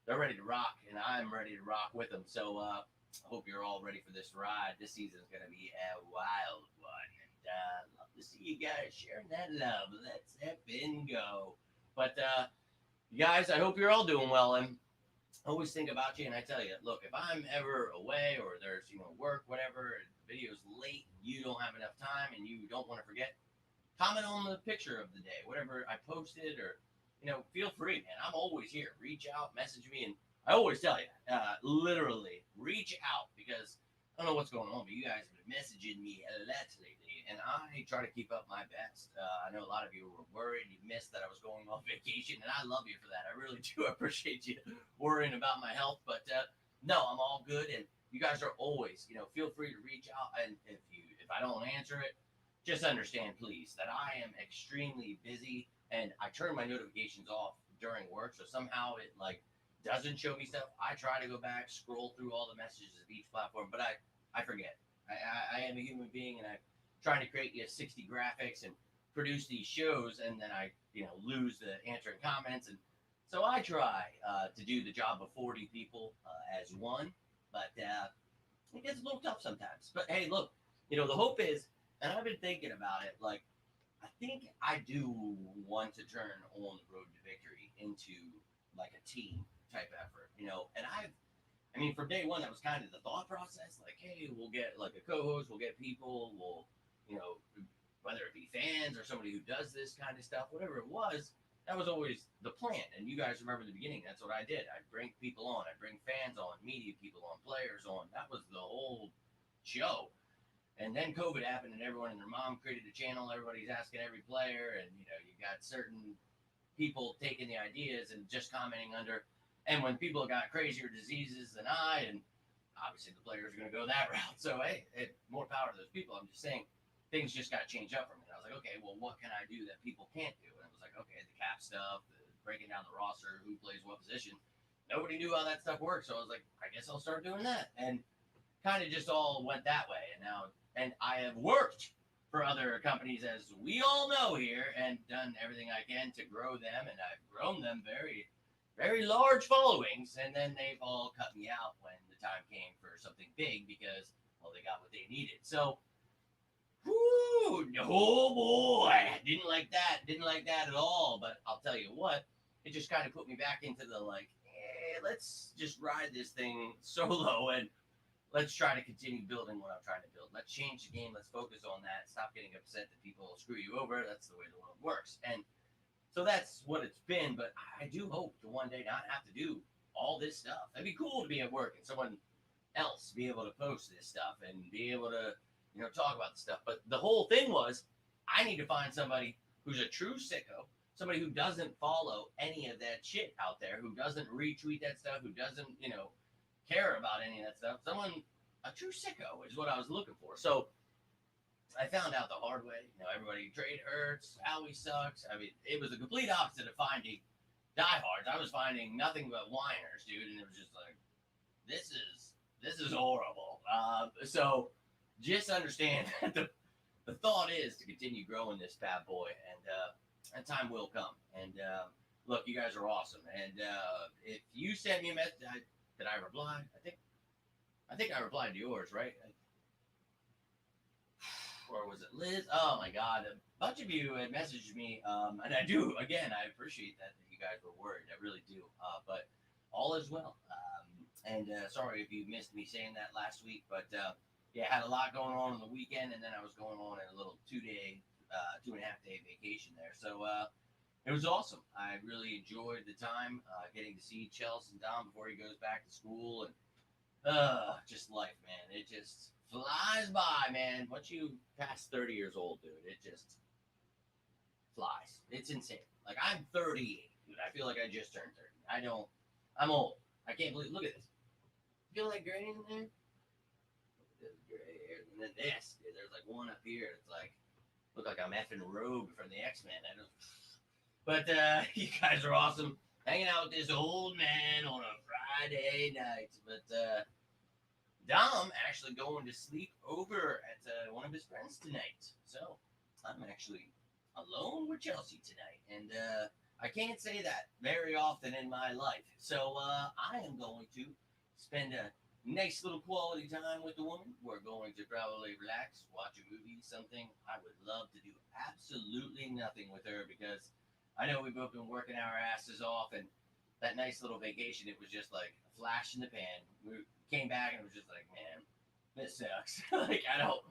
they're ready to rock, and I'm ready to rock with them. So I hope you're all ready for this ride. This season is going to be a wild one. And love to see you guys sharing that love. Let's up and go. But, guys, I hope you're all doing well, and I always think about you. And I tell you, look, if I'm ever away or there's work, whatever, the video's late, you don't have enough time, and you don't want to forget, comment on the picture of the day, whatever I posted, or feel free, man. I'm always here. Reach out, message me, and I always tell you, literally, reach out because I don't know what's going on, but you guys have been messaging me a lot lately, and I try to keep up my best. I know a lot of you were worried. You missed that I was going on vacation, and I love you for that. I really do appreciate you worrying about my health, but no, I'm all good, and you guys are always, feel free to reach out, and if I don't answer it, just understand, please, that I am extremely busy, and I turn my notifications off during work, so somehow it, doesn't show me stuff. I try to go back, scroll through all the messages of each platform, but I forget. I am a human being, and I'm trying to create 60 graphics and produce these shows, and then I lose the answering comments, and so I try to do the job of 40 people as one, but it gets a little tough sometimes. But hey, look, the hope is, and I've been thinking about it, I think I do want to turn on the road to victory into a team type effort, and from day one, that was kind of the thought process. Hey, we'll get a co-host, we'll get people, we'll, whether it be fans or somebody who does this kind of stuff, whatever it was, That was always the plan. And you guys remember the beginning. That's what I did. I'd bring people on. I'd bring fans on, media people on, players on. That was the whole show. And then COVID happened, and everyone and their mom created a channel. Everybody's asking every player, and you got certain people taking the ideas and just commenting under. And when people got crazier diseases than I, and obviously the players are going to go that route. So hey, more power to those people. I'm just saying, things just got changed up for me. And I was like, okay, well, what can I do that people can't do? And it was like, okay, the cap stuff, breaking down the roster, who plays what position. Nobody knew how that stuff worked, so I was like, I guess I'll start doing that. And kind of just all went that way. And I have worked for other companies, as we all know here, and done everything I can to grow them, and I've grown them very, very large followings, and then they've all cut me out when the time came for something big because, well, they got what they needed. So, whoo, oh boy, didn't like that at all. But I'll tell you what, it just kind of put me back into the like, let's just ride this thing solo and let's try to continue building what I'm trying to build. Let's change the game. Let's focus on that. Stop getting upset that people screw you over. That's the way the world works. And so that's what it's been. But I do hope to one day not have to do all this stuff. It'd be cool to be at work and someone else be able to post this stuff and be able to, talk about the stuff. But the whole thing was, I need to find somebody who's a true sicko, somebody who doesn't follow any of that shit out there, who doesn't retweet that stuff, who doesn't, care about any of that stuff. Someone, a true sicko is what I was looking for. So I found out the hard way. Everybody trade hurts, Howie sucks. I mean, it was the complete opposite of finding diehards. I was finding nothing but whiners, dude, and it was just like, this is horrible. So just understand that the thought is to continue growing this bad boy, and time will come. And look, you guys are awesome. And if you send me a message, did I reply? I think I replied to yours, right? Or was it Liz? Oh my God, a bunch of you had messaged me, and I do. Again, I appreciate that you guys were worried. I really do. But all is well. And sorry if you missed me saying that last week, but yeah, had a lot going on the weekend, and then I was going on a little 2-day, 2.5-day vacation there. So it was awesome. I really enjoyed the time getting to see Chelsea and Dom before he goes back to school, and just life, man. It just flies by, man. Once you pass 30 years old, dude, it just flies. It's insane. Like, I'm 38, dude. I feel like I just turned 30. I'm old. I can't believe, look at this. Feel like gray in there? Look at this gray hair. And then this, dude, there's like one up here. It's like, look like I'm effing Rogue from the X-Men. But you guys are awesome. Hanging out with this old man on a Friday night. But Dom actually going to sleep over at one of his friends tonight. So I'm actually alone with Chelsea tonight. And I can't say that very often in my life. So I am going to spend a nice little quality time with the woman. We're going to probably relax, watch a movie, something. I would love to do absolutely nothing with her because I know we've both been working our asses off, and that nice little vacation, it was just like a flash in the pan. We came back and it was just like, man, this sucks. Like, I don't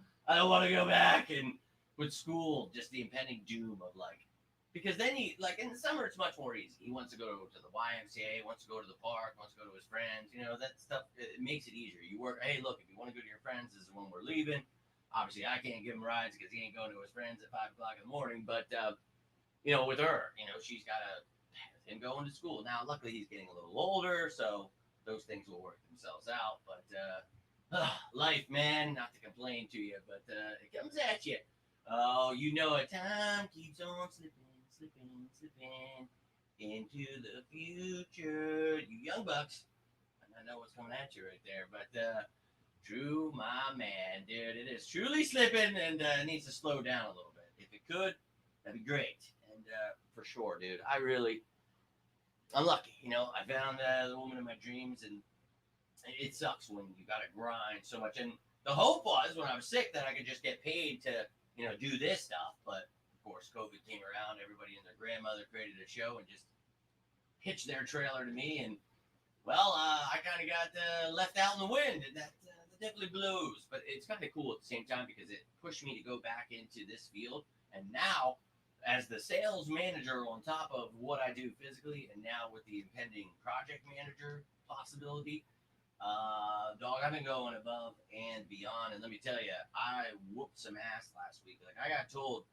want to go back. And with school, just the impending doom of like, because then like in the summer, it's much more easy. He wants to go to the YMCA, wants to go to the park, wants to go to his friends. That stuff, it makes it easier. You work, hey, look, if you want to go to your friends, this is when we're leaving. Obviously, I can't give him rides because he ain't going to his friends at 5 o'clock in the morning. But, with her, she's got him going to school. Now, luckily, he's getting a little older, so those things will work themselves out. But life, man, not to complain to you, but it comes at you. Oh, time keeps on slipping into the future. You young bucks, I know what's coming at you right there, but true, my man, dude, it is truly slipping and needs to slow down a little bit. If it could, that'd be great. And for sure, dude, I'm lucky. I found the woman of my dreams, and it sucks when you gotta grind so much. And the hope was when I was sick that I could just get paid to do this stuff, but of course, COVID came around. Everybody and their grandmother created a show and just hitched their trailer to me. And, well, I kind of got left out in the wind. And that definitely blows. But it's kind of cool at the same time because it pushed me to go back into this field. And now, as the sales manager on top of what I do physically, and now with the impending project manager possibility, dog, I've been going above and beyond. And let me tell you, I whooped some ass last week. Like, I got told,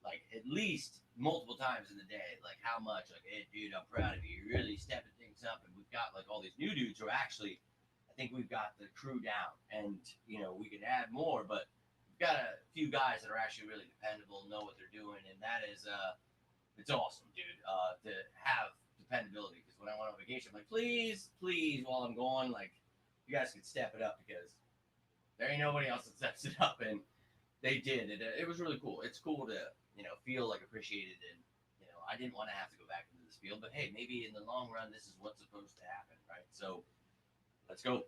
like, at least multiple times in the day, like, how much, like, hey, dude, I'm proud of you. You're really stepping things up. And we've got, like, all these new dudes who are actually, I think we've got the crew down. And, you know, we could add more, but we've got a few guys that are actually really dependable, know what they're doing. And that is, it's awesome, dude, to have dependability. Because when I went on vacation, I'm like, please, while I'm gone, like, you guys could step it up, because there ain't nobody else that steps it up, and they did. It was really cool. It's cool to, you know, feel like appreciated, and, you know, I didn't want to have to go back into this field, but hey, maybe in the long run, this is what's supposed to happen, right? So let's go.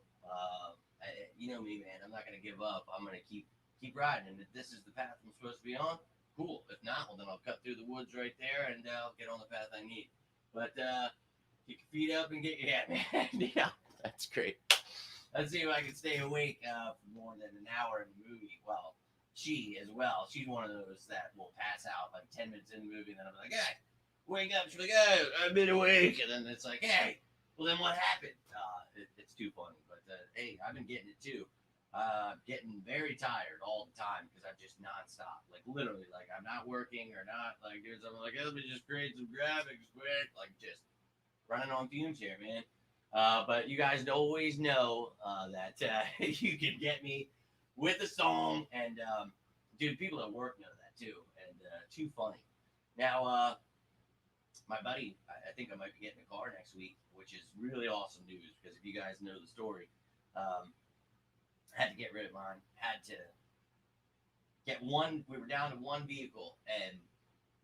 You know me, man. I'm not gonna give up. I'm gonna keep riding, and if this is the path I'm supposed to be on, cool. If not, well, then I'll cut through the woods right there, and I'll get on the path I need. But keep your feet up and get man. Yeah, that's great. Let's see if I can stay awake for more than an hour in the movie. Well, she as well. She's one of those that will pass out like 10 minutes in the movie, and then I'm like, hey, wake up. She's like, hey, I've been awake. And then it's like, hey, well, then what happened? It's too funny. But hey, I've been getting it too. Getting very tired all the time because I'm just nonstop. Like, literally, like, I'm not working or not. Like, there's something like, let me just create some graphics quick. Like, just running on fumes here, man. But you guys always know that you can get me with a song, and dude, people at work know that too, and too funny. Now, my buddy, I think I might be getting a car next week, which is really awesome news, because if you guys know the story, I had to get rid of mine. Had to get one. We were down to one vehicle, and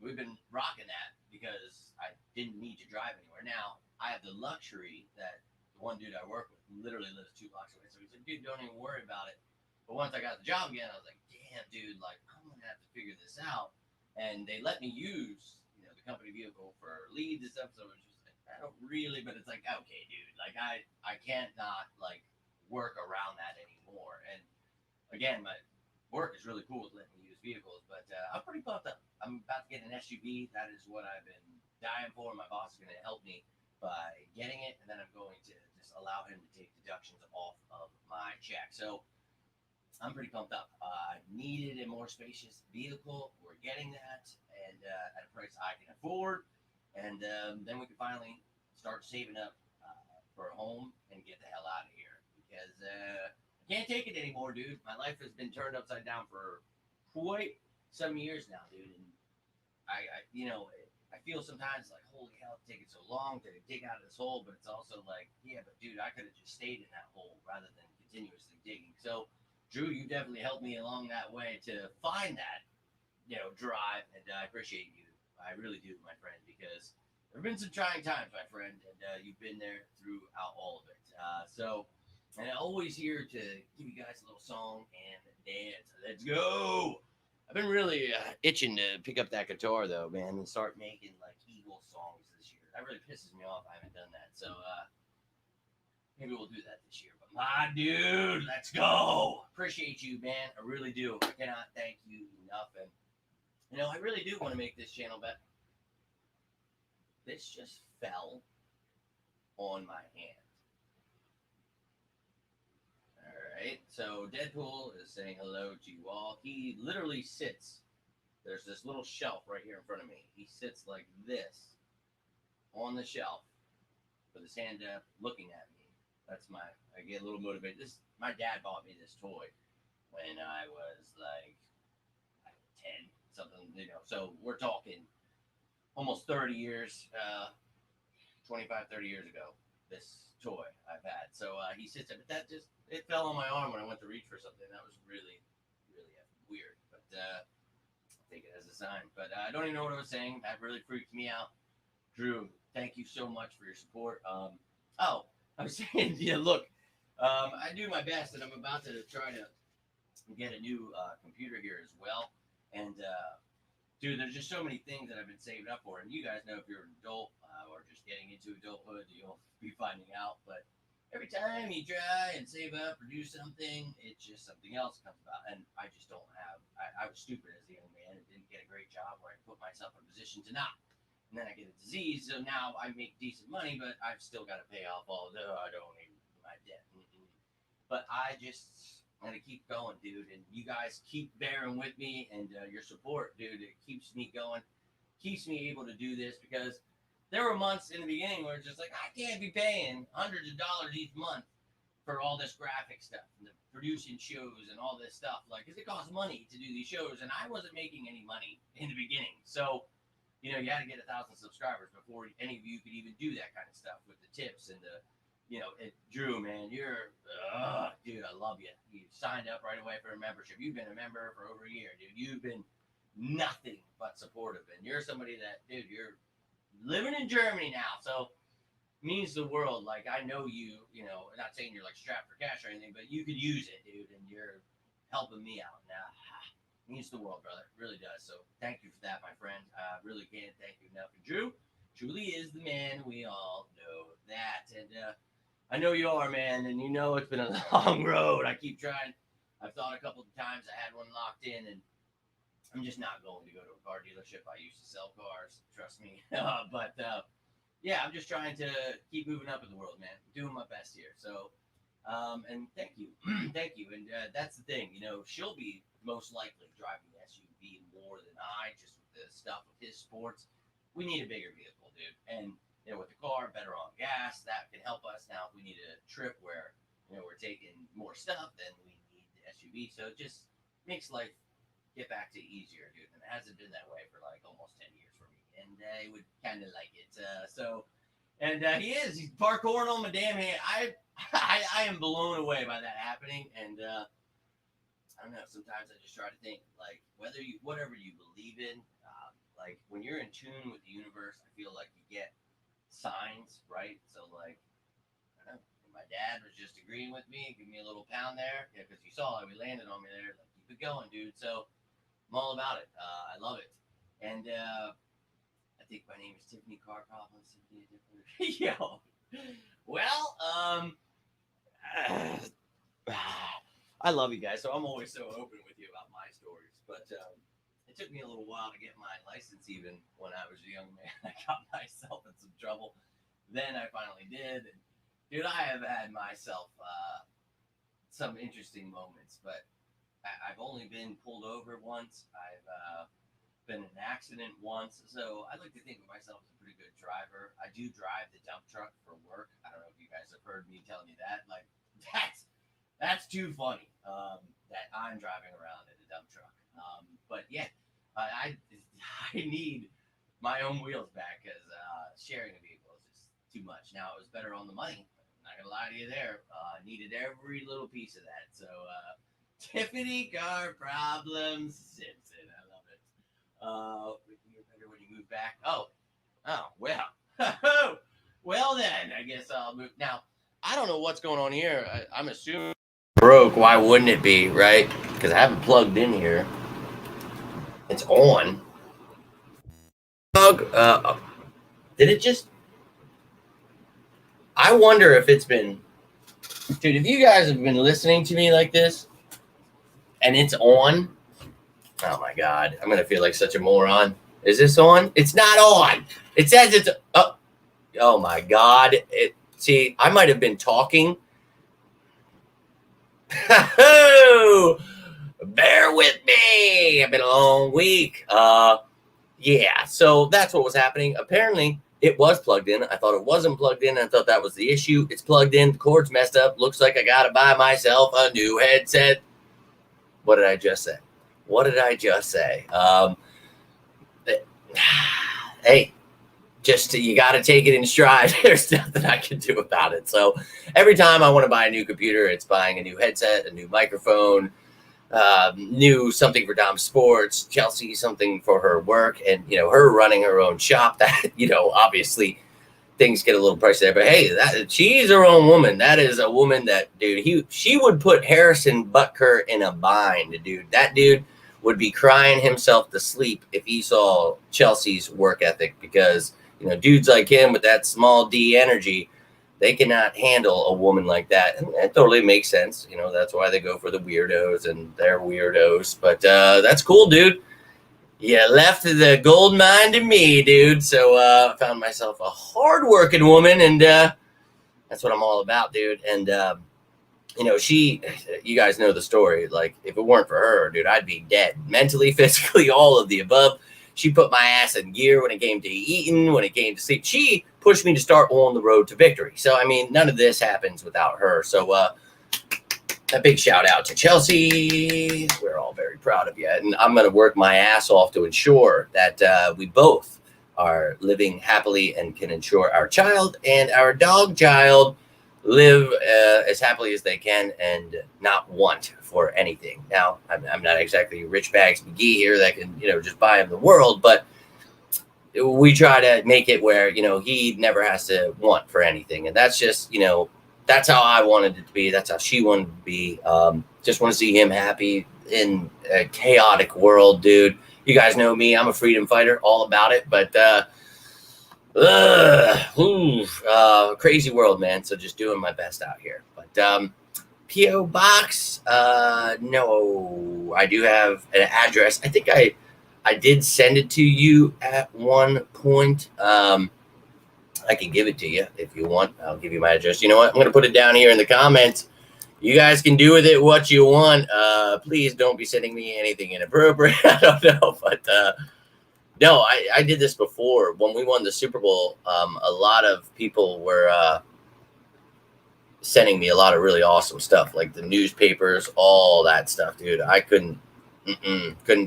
we've been rocking that because I didn't need to drive anywhere. Now, I have the luxury that the one dude I work with literally lives 2 blocks away. So he said, dude, don't even worry about it. But once I got the job again, I was like, damn, dude, like, I'm going to have to figure this out. And they let me use, you know, the company vehicle for leads and stuff. So it was just like, I don't really, but it's like, okay, dude, like, I can't not, like, work around that anymore. And again, my work is really cool with letting me use vehicles, but I'm pretty pumped up. I'm about to get an SUV. That is what I've been dying for. My boss is going to help me by getting it, and then I'm going to just allow him to take deductions off of my check. So I'm pretty pumped up. I needed a more spacious vehicle. We're getting that, and at a price I can afford. And then we can finally start saving up for a home and get the hell out of here, because I can't take it anymore, dude. My life has been turned upside down for quite some years now, dude. And I you know, I feel sometimes like, holy hell, it's taking so long to dig out of this hole, but it's also like, yeah, but dude, I could have just stayed in that hole rather than continuously digging. So, Drew, you definitely helped me along that way to find that, you know, drive, and I appreciate you. I really do, my friend, because there have been some trying times, my friend, and you've been there throughout all of it. And I'm always here to give you guys a little song and dance. Let's go! I've been really itching to pick up that guitar, though, man, and start making like Eagles songs this year. That really pisses me off. I haven't done that, so maybe we'll do that this year. But my dude, let's go! Appreciate you, man. I really do. I cannot thank you enough, and you know, I really do want to make this channel better. This just fell on my hand. Alright, so Deadpool is saying hello to you all. He literally sits, there's this little shelf right here in front of me. He sits like this on the shelf with his hand up looking at me. I get a little motivated. My dad bought me this toy when I was like 10, something, you know. So we're talking almost 30 years, 25, 30 years ago, this toy I've had. So he sits there, but it fell on my arm when I went to reach for something. That was really, really weird. But I'll take it as a sign. But I don't even know what I was saying. That really freaked me out. Drew, thank you so much for your support. I was saying, yeah, look, I do my best, and I'm about to try to get a new computer here as well. And dude, there's just so many things that I've been saving up for, and you guys know, if you're an adult or just getting into adulthood, you'll be finding out. But every time you try and save up or do something, it's just something else comes about. And I just don't have, I was stupid as a young man and didn't get a great job where I put myself in a position to not. And then I get a disease, so now I make decent money, but I've still got to pay off all the, I don't even, my debt. But I just, I'm going to keep going, dude. And you guys keep bearing with me, and your support, dude, it keeps me going, keeps me able to do this, because there were months in the beginning where it's just like, I can't be paying hundreds of dollars each month for all this graphic stuff and the producing shows and all this stuff. Like, because it costs money to do these shows, and I wasn't making any money in the beginning. So, you had to get 1,000 subscribers before any of you could even do that kind of stuff with the tips and the, Drew, man, you're, dude, I love you. You signed up right away for a membership. You've been a member for over a year, dude. You've been nothing but supportive, and you're somebody that, dude, you're living in Germany now, so means the world. Like, I know you, not saying you're like strapped for cash or anything, but you could use it, dude, and you're helping me out now. Means the world, brother. It really does. So thank you for that, my friend. Really can't thank you enough. And Drew truly is the man. We all know that. And I know you are, man, and it's been a long road. I keep trying. I've thought a couple of times. I had one locked in, and I'm just not going to go to a car dealership. I used to sell cars, trust me. But yeah, I'm just trying to keep moving up in the world, man. I'm doing my best here. So, and thank you. Thank you. And that's the thing, she'll be most likely driving the SUV more than I, just with the stuff with his sports. We need a bigger vehicle, dude. And, with the car, better on gas, that can help us. Now, if we need a trip where, we're taking more stuff, then we need the SUV. So it just makes life get back to easier, dude. And it hasn't been that way for like almost 10 years for me. And I would kind of like it. He's parkouring on my damn hand. I am blown away by that happening. And I don't know, sometimes I just try to think, like, whatever you believe in, like when you're in tune with the universe, I feel like you get signs, right? So like, I don't know, my dad was just agreeing with me, give me a little pound there, because you saw it, we landed on me there, like, keep it going, dude. So I'm all about it. I love it. And I think my name is Tiffany Car Problems. Yo. Well, I love you guys. So I'm always so open with you about my stories. But it took me a little while to get my license, even when I was a young man. I got myself in some trouble. Then I finally did. And, dude, I have had myself some interesting moments, but I've only been pulled over once. I've been in an accident once. So I like to think of myself as a pretty good driver. I do drive the dump truck for work. I don't know if you guys have heard me telling you that. Like, that's too funny that I'm driving around in a dump truck. But yeah, I need my own wheels back, because sharing a vehicle is just too much. Now, it was better on the money. I'm not going to lie to you there. Needed every little piece of that. So, Tiffany Car Problems Simpson. I love it. You're better when you move back. Oh, well. Well, then, I guess I'll move. Now, I don't know what's going on here. I'm assuming broke. Why wouldn't it be, right? Because I haven't plugged in here. It's on. Did it just... I wonder if it's been... Dude, if you guys have been listening to me like this, and it's on... Oh my God, I'm gonna feel like such a moron. Is this on? It's not on. It says it's... Oh my God. See, I might have been talking. Bear with me. It's been a long week. Yeah, so that's what was happening. Apparently, it was plugged in. I thought it wasn't plugged in. I thought that was the issue. It's plugged in. The cord's messed up. Looks like I got to buy myself a new headset. What did I just say? Hey, you got to take it in stride. There's nothing I can do about it. So every time I want to buy a new computer, it's buying a new headset, a new microphone, new something for Dom Sports, Chelsea something for her work, and her running her own shop. That obviously things get a little pricey there. But hey, she's her own woman. That is a woman that, dude, she would put Harrison Butker in a bind, dude. That dude would be crying himself to sleep if he saw Chelsea's work ethic, because dudes like him with that small D energy, They cannot handle a woman like that. And that totally makes sense. You know, that's why they go for the weirdos, and they're weirdos. But that's cool, dude. Yeah, left the gold mine to me, dude. So I found myself a hardworking woman, and that's what I'm all about, dude. And you know, you guys know the story. Like, if it weren't for her, dude, I'd be dead. Mentally, physically, all of the above. She put my ass in gear when it came to eating, when it came to sleep. She pushed me to start on the road to victory. So, I mean, none of this happens without her. So, a big shout out to Chelsea. We're all very proud of you. And I'm going to work my ass off to ensure that we both are living happily and can ensure our child and our dog child live as happily as they can and not want for anything. Now, I'm not exactly Rich Bags McGee here that can, you know, just buy him the world, but we try to make it where, you know, he never has to want for anything. And that's just, you know, that's how I wanted it to be. That's how she wanted it to be. Just want to see him happy in a chaotic world, dude. You guys know me. I'm a freedom fighter, all about it. But crazy world, man. So just doing my best out here. But P.O. Box, no. I do have an address. I think I did send it to you at one point. I can give it to you if you want. I'll give you my address. You know what? I'm going to put it down here in the comments. You guys can do with it what you want. Please don't be sending me anything inappropriate. I don't know. But no, I did this before. When we won the Super Bowl, a lot of people were sending me a lot of really awesome stuff, like the newspapers, all that stuff, dude. I couldn't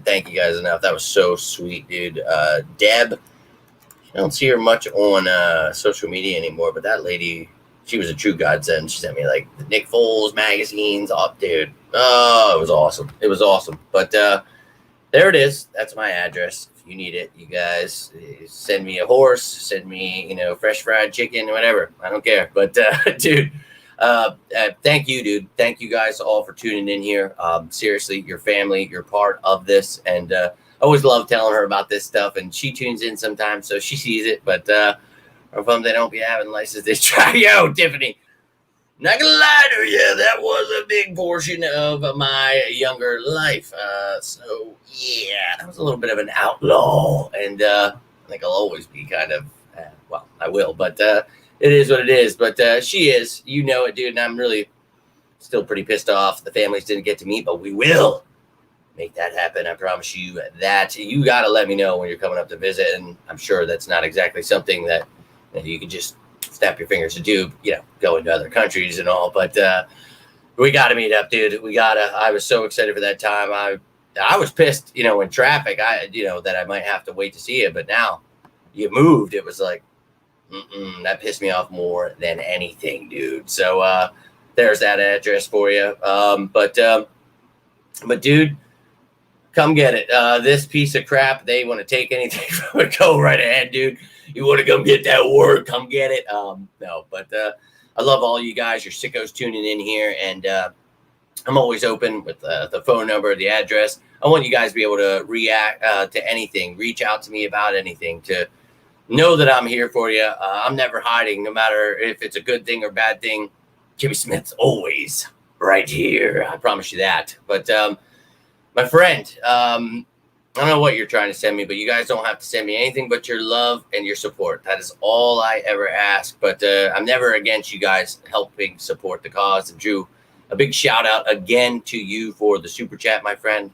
thank you guys enough. That was so sweet, dude. Deb. I don't see her much on social media anymore, but that lady, she was a true godsend. She sent me like the Nick Foles magazines. Oh, dude. Oh, it was awesome. It was awesome. But there it is. That's my address. If you need it, you guys send me a horse, send me, you know, fresh fried chicken, whatever. I don't care. But dude, thank you, dude. Thank you guys all for tuning in here. Seriously, your family, you're part of this. And I always love telling her about this stuff, and she tunes in sometimes, so she sees it. But or if they don't be having license, they try. Yo, Tiffany, not gonna lie to you, that was a big portion of my younger life. So yeah, I was a little bit of an outlaw, and I think I'll always be kind of. Well, I will, but it is what it is. But she is, you know it, dude, and I'm really still pretty pissed off. The families didn't get to meet, but we will make that happen. I promise you that. You got to let me know when you're coming up to visit. And I'm sure that's not exactly something that you can just snap your fingers to do, you know, go into other countries and all. But we got to meet up, dude. I was so excited for that time. I was pissed, you know, in traffic, that I might have to wait to see you. But now you moved. It was like, that pissed me off more than anything, dude. So there's that address for you. But dude, come get it. This piece of crap, they want to take anything from it. Go right ahead, dude. You want to come get that word, come get it. No, but I love all you guys. Your sickos tuning in here. And I'm always open with the phone number, the address. I want you guys to be able to react to anything. Reach out to me about anything. To know that I'm here for you. I'm never hiding, no matter if it's a good thing or bad thing. Jimmy Smith's always right here. I promise you that. But my friend, I don't know what you're trying to send me, but you guys don't have to send me anything but your love and your support. That is all I ever ask. But I'm never against you guys helping support the cause. And Drew, a big shout out again to you for the super chat, my friend.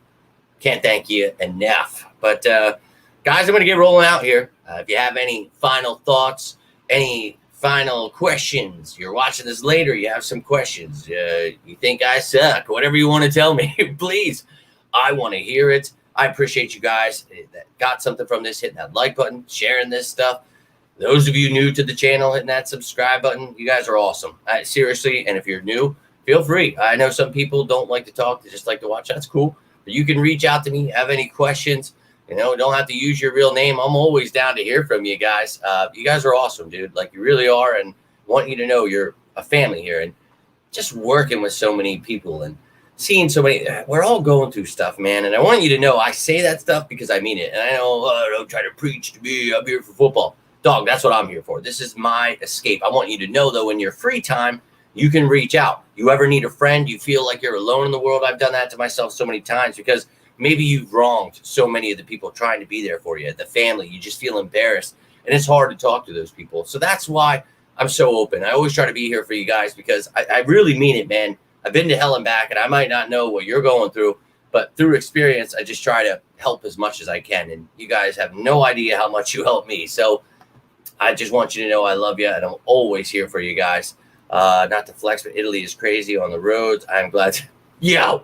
Can't thank you enough. But guys, I'm going to get rolling out here. If you have any final thoughts, any final questions, you're watching this later, you have some questions, you think I suck, whatever you want to tell me, please. I want to hear it. I appreciate you guys that got something from this, hitting that like button, sharing this stuff. Those of you new to the channel, hitting that subscribe button, you guys are awesome. Seriously, and if you're new, feel free. I know some people don't like to talk, they just like to watch. That's cool. But you can reach out to me, have any questions. You know, don't have to use your real name. I'm always down to hear from you guys. You guys are awesome, dude. Like, you really are, and want you to know you're a family here. And just working with so many people and seeing so many, we're all going through stuff, man. And I want you to know I say that stuff because I mean it. And I know, don't try to preach to me. I'm here for football. dog, that's what I'm here for. This is my escape. I want you to know, though, in your free time, you can reach out. You ever need a friend, you feel like you're alone in the world. I've done that to myself so many times because maybe you've wronged so many of the people trying to be there for you, the family. You just feel embarrassed, and it's hard to talk to those people. So that's why I'm so open. I always try to be here for you guys because I really mean it, man. I've been to hell and back, and I might not know what you're going through, but through experience, I just try to help as much as I can. And you guys have no idea how much you help me. So I just want you to know I love you, and I'm always here for you guys. Not to flex, but Italy is crazy on the roads. I'm glad. Yo,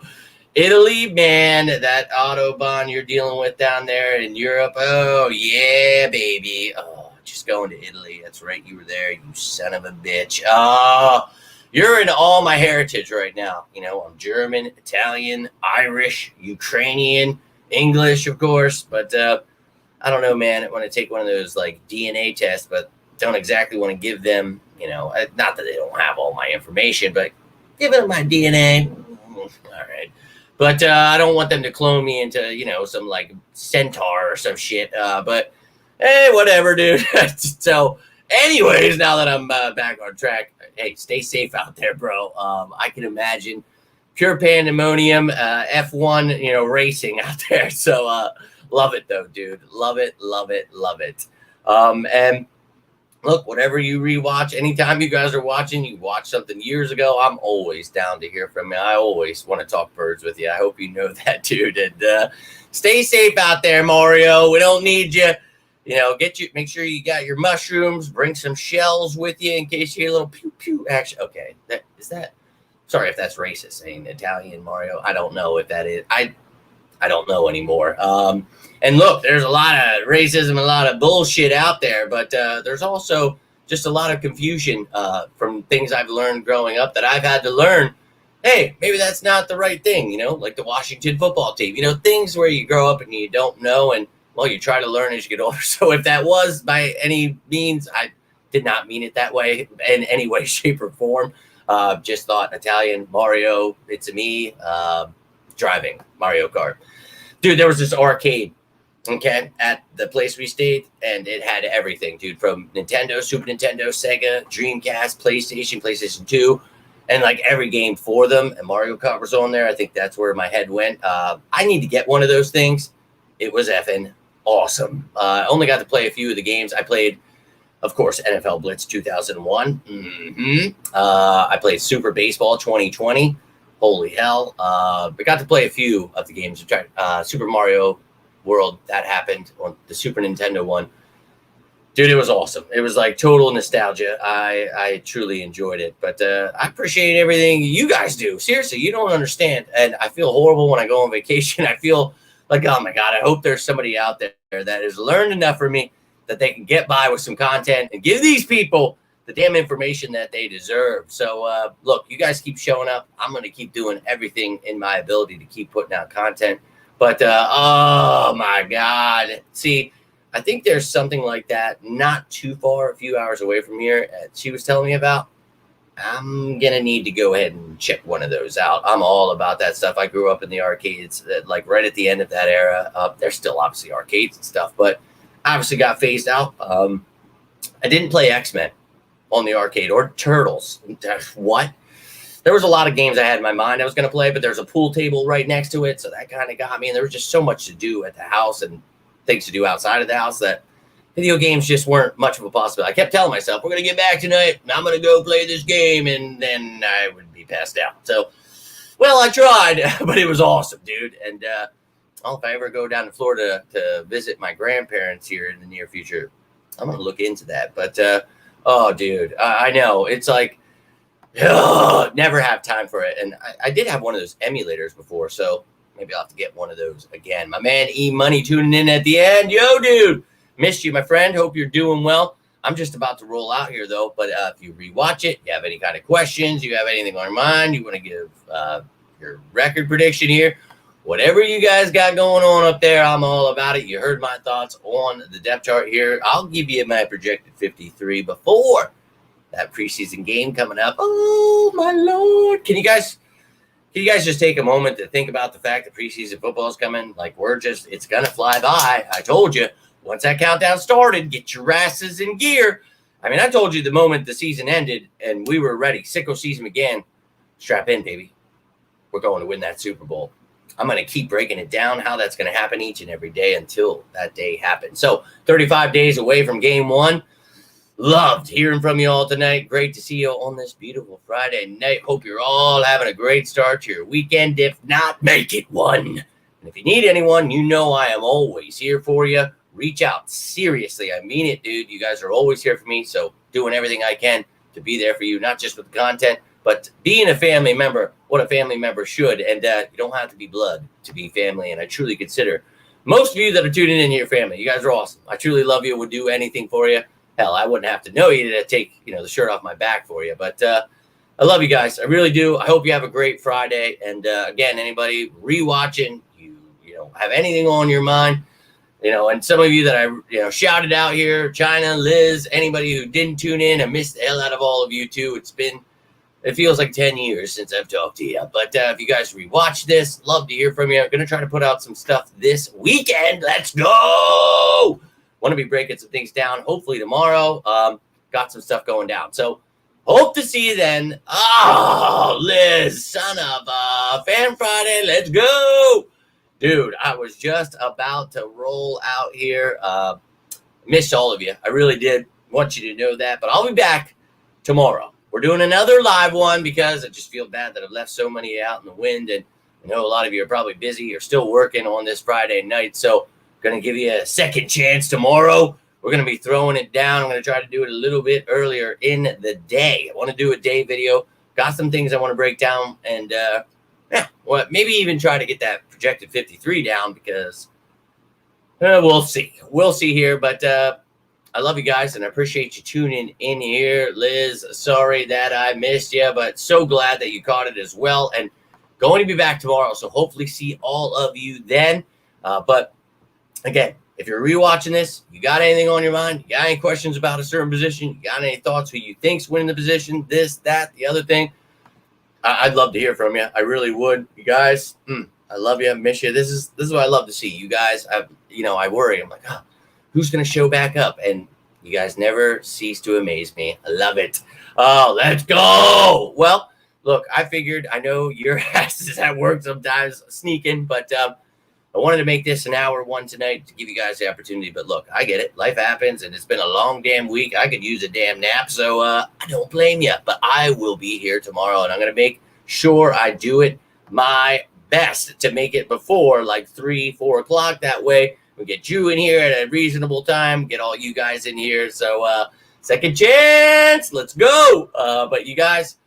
Italy, man, that Autobahn you're dealing with down there in Europe. Oh, yeah, baby. Oh, just going to Italy. That's right. You were there, you son of a bitch. Oh, you're in all my heritage right now. You know, I'm German, Italian, Irish, Ukrainian, English, of course. But I don't know, man. I want to take one of those like DNA tests, but don't exactly want to give them, you know, not that they don't have all my information, but give them my DNA. All right. But I don't want them to clone me into, you know, some like centaur or some shit. But hey, whatever, dude. So anyways, now that I'm back on track, hey, stay safe out there, bro. I can imagine pure pandemonium, F1, you know, racing out there. So love it, though, dude. Love it, love it, love it. And look, whatever you rewatch, anytime you guys are watching, you watched something years ago, I'm always down to hear from you. I always want to talk birds with you. I hope you know that, dude. And stay safe out there, Mario. We don't need you. You know, make sure you got your mushrooms, bring some shells with you in case you hear a little pew pew action. Okay, sorry if that's racist, saying Italian Mario. I don't know if that is. I don't know anymore. And look, there's a lot of racism, a lot of bullshit out there, but there's also just a lot of confusion from things I've learned growing up that I've had to learn. Hey, maybe that's not the right thing, you know, like the Washington football team, you know, things where you grow up and you don't know, and well, you try to learn as you get older. So if that was by any means, I did not mean it that way in any way, shape, or form. Just thought Italian Mario, it's me driving Mario Kart. Dude, there was this arcade, okay, at the place we stayed, and it had everything, dude, from Nintendo, Super Nintendo, Sega, Dreamcast, PlayStation 2, and like every game for them. And Mario Kart was on there. I think that's where my head went. I need to get one of those things. It was effing awesome. I only got to play a few of the games. I played, of course, NFL Blitz 2001. I played Super Baseball 2020. Holy hell. I got to play a few of the games. Super Mario World, that happened on the Super Nintendo one. Dude, it was awesome. It was like total nostalgia. I truly enjoyed it. But I appreciate everything you guys do. Seriously, you don't understand. And I feel horrible when I go on vacation. I feel like, oh my God, I hope there's somebody out there that has learned enough from me that they can get by with some content and give these people the damn information that they deserve. So look, you guys keep showing up. I'm going to keep doing everything in my ability to keep putting out content. But oh my God. See, I think there's something like that not too far, a few hours away from here, she was telling me about. I'm going to need to go ahead and check one of those out. I'm all about that stuff. I grew up in the arcades, like right at the end of that era. There's still obviously arcades and stuff, but obviously got phased out. I didn't play X-Men on the arcade or Turtles. What? There was a lot of games I had in my mind I was going to play, but there's a pool table right next to it, so that kind of got me. And there was just so much to do at the house and things to do outside of the house that video games just weren't much of a possibility. I kept telling myself, we're going to get back tonight, and I'm going to go play this game, and then I would be passed out. So, well, I tried, but it was awesome, dude. And if I ever go down to Florida to visit my grandparents here in the near future, I'm going to look into that. But, oh, dude, I know. It's like, never have time for it. And I did have one of those emulators before, so maybe I'll have to get one of those again. My man E-Money tuning in at the end. Yo, dude. Missed you, my friend. Hope you're doing well. I'm just about to roll out here, though. But if you rewatch it, you have any kind of questions, you have anything on your mind, you want to give your record prediction here, whatever you guys got going on up there, I'm all about it. You heard my thoughts on the depth chart here. I'll give you my projected 53 before that preseason game coming up. Oh, my Lord. Can you guys just take a moment to think about the fact that preseason football is coming? Like, it's going to fly by. I told you. once that countdown started, get your asses in gear. I mean, I told you the moment the season ended and we were ready, sicko season began, strap in, baby. We're going to win that Super Bowl. I'm going to keep breaking it down, how that's going to happen each and every day until that day happens. So 35 days away from game one. Loved hearing from you all tonight. Great to see you on this beautiful Friday night. Hope you're all having a great start to your weekend. If not, make it one. And if you need anyone, you know I am always here for you. Reach out. Seriously, I mean it, dude. You guys are always here for me, so doing everything I can to be there for you, not just with the content, but being a family member, what a family member should. And you don't have to be blood to be family, and I truly consider most of you that are tuning in here family. You guys are awesome. I truly love you. Would do anything for you. Hell, I wouldn't have to know you to take, the shirt off my back for you. But I love you guys. I really do. I hope you have a great Friday. And again, anybody rewatching, you have anything on your mind, and some of you that I, shouted out here, China, Liz, anybody who didn't tune in, I missed the hell out of all of you too. It feels like 10 years since I've talked to you. But if you guys rewatch this, love to hear from you. I'm going to try to put out some stuff this weekend. Let's go. Want to be breaking some things down, hopefully tomorrow. Got some stuff going down. So hope to see you then. Oh, Liz, son of a Fan Friday. Let's go. Dude, I was just about to roll out here. Missed all of you. I really did want you to know that. But I'll be back tomorrow. We're doing another live one because I just feel bad that I've left so many out in the wind. And I know a lot of you are probably busy. You're still working on this Friday night. So going to give you a second chance tomorrow. We're going to be throwing it down. I'm going to try to do it a little bit earlier in the day. I want to do a day video. Got some things I want to break down. And, maybe even try to get that projected 53 down because we'll see. We'll see here. But I love you guys, and I appreciate you tuning in here. Liz, sorry that I missed you, but so glad that you caught it as well. And going to be back tomorrow, so hopefully see all of you then. But again, if you're rewatching this, you got anything on your mind, you got any questions about a certain position, you got any thoughts who you think's winning the position, this, that, the other thing, I'd love to hear from you. I really would. You guys, I love you. I miss you. This is what I love to see. You guys, I worry. I'm like, who's going to show back up? And you guys never cease to amaze me. I love it. Oh, let's go. Well, look, I know your ass is at work sometimes sneaking, but I wanted to make this an hour one tonight to give you guys the opportunity. But look, I get it. Life happens, and it's been a long damn week. I could use a damn nap, so I don't blame you. But I will be here tomorrow, and I'm going to make sure I do it my best to make it before like 3, 4 o'clock. That way we get you in here at a reasonable time, get all you guys in here. So second chance. Let's go. But you guys,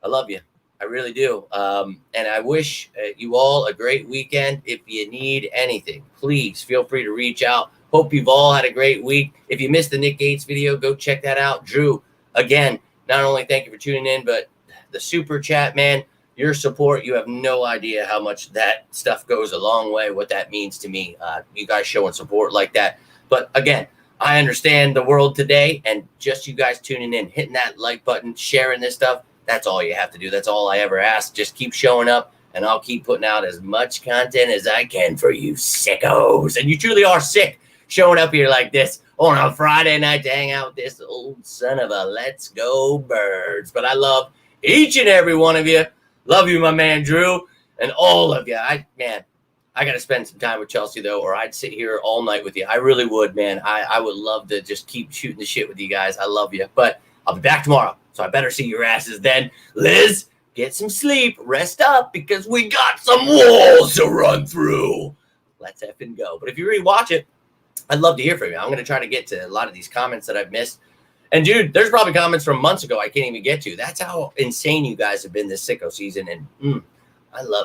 I love you. I really do. And I wish you all a great weekend. If you need anything, please feel free to reach out. Hope you've all had a great week. If you missed the Nick Gates video, go check that out. Drew, again, not only thank you for tuning in, but the super chat, man, your support, you have no idea how much that stuff goes a long way, what that means to me. You guys showing support like that. But again, I understand the world today, and just you guys tuning in, hitting that like button, sharing this stuff, that's all you have to do. That's all I ever ask. Just keep showing up, and I'll keep putting out as much content as I can for you sickos. And you truly are sick showing up here like this on a Friday night to hang out with this old son of a let's go birds. But I love each and every one of you. Love you, my man, Drew, and all of you. I got to spend some time with Chelsea, though, or I'd sit here all night with you. I really would, man. I would love to just keep shooting the shit with you guys. I love you. But I'll be back tomorrow. So I better see your asses then. Liz, get some sleep, rest up, because we got some walls to run through. Let's effing go. But if you rewatch it, I'd love to hear from you. I'm going to try to get to a lot of these comments that I've missed. And, dude, there's probably comments from months ago I can't even get to. That's how insane you guys have been this sicko season. And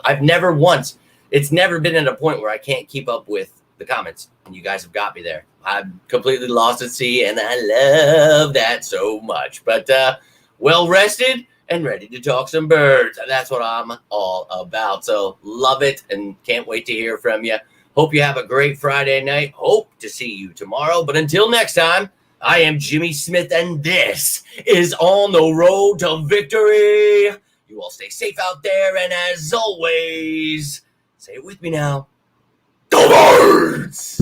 I've never once, it's never been at a point where I can't keep up with the comments. And you guys have got me there. I'm completely lost at sea, and I love that so much. But, well rested and ready to talk some birds. That's what I'm all about. So love it and can't wait to hear from you. Hope you have a great Friday night. Hope to see you tomorrow. But until next time, I am Jimmy Smith, and this is On the Road to Victory. You all stay safe out there, and as always, say it with me now. Go Birds!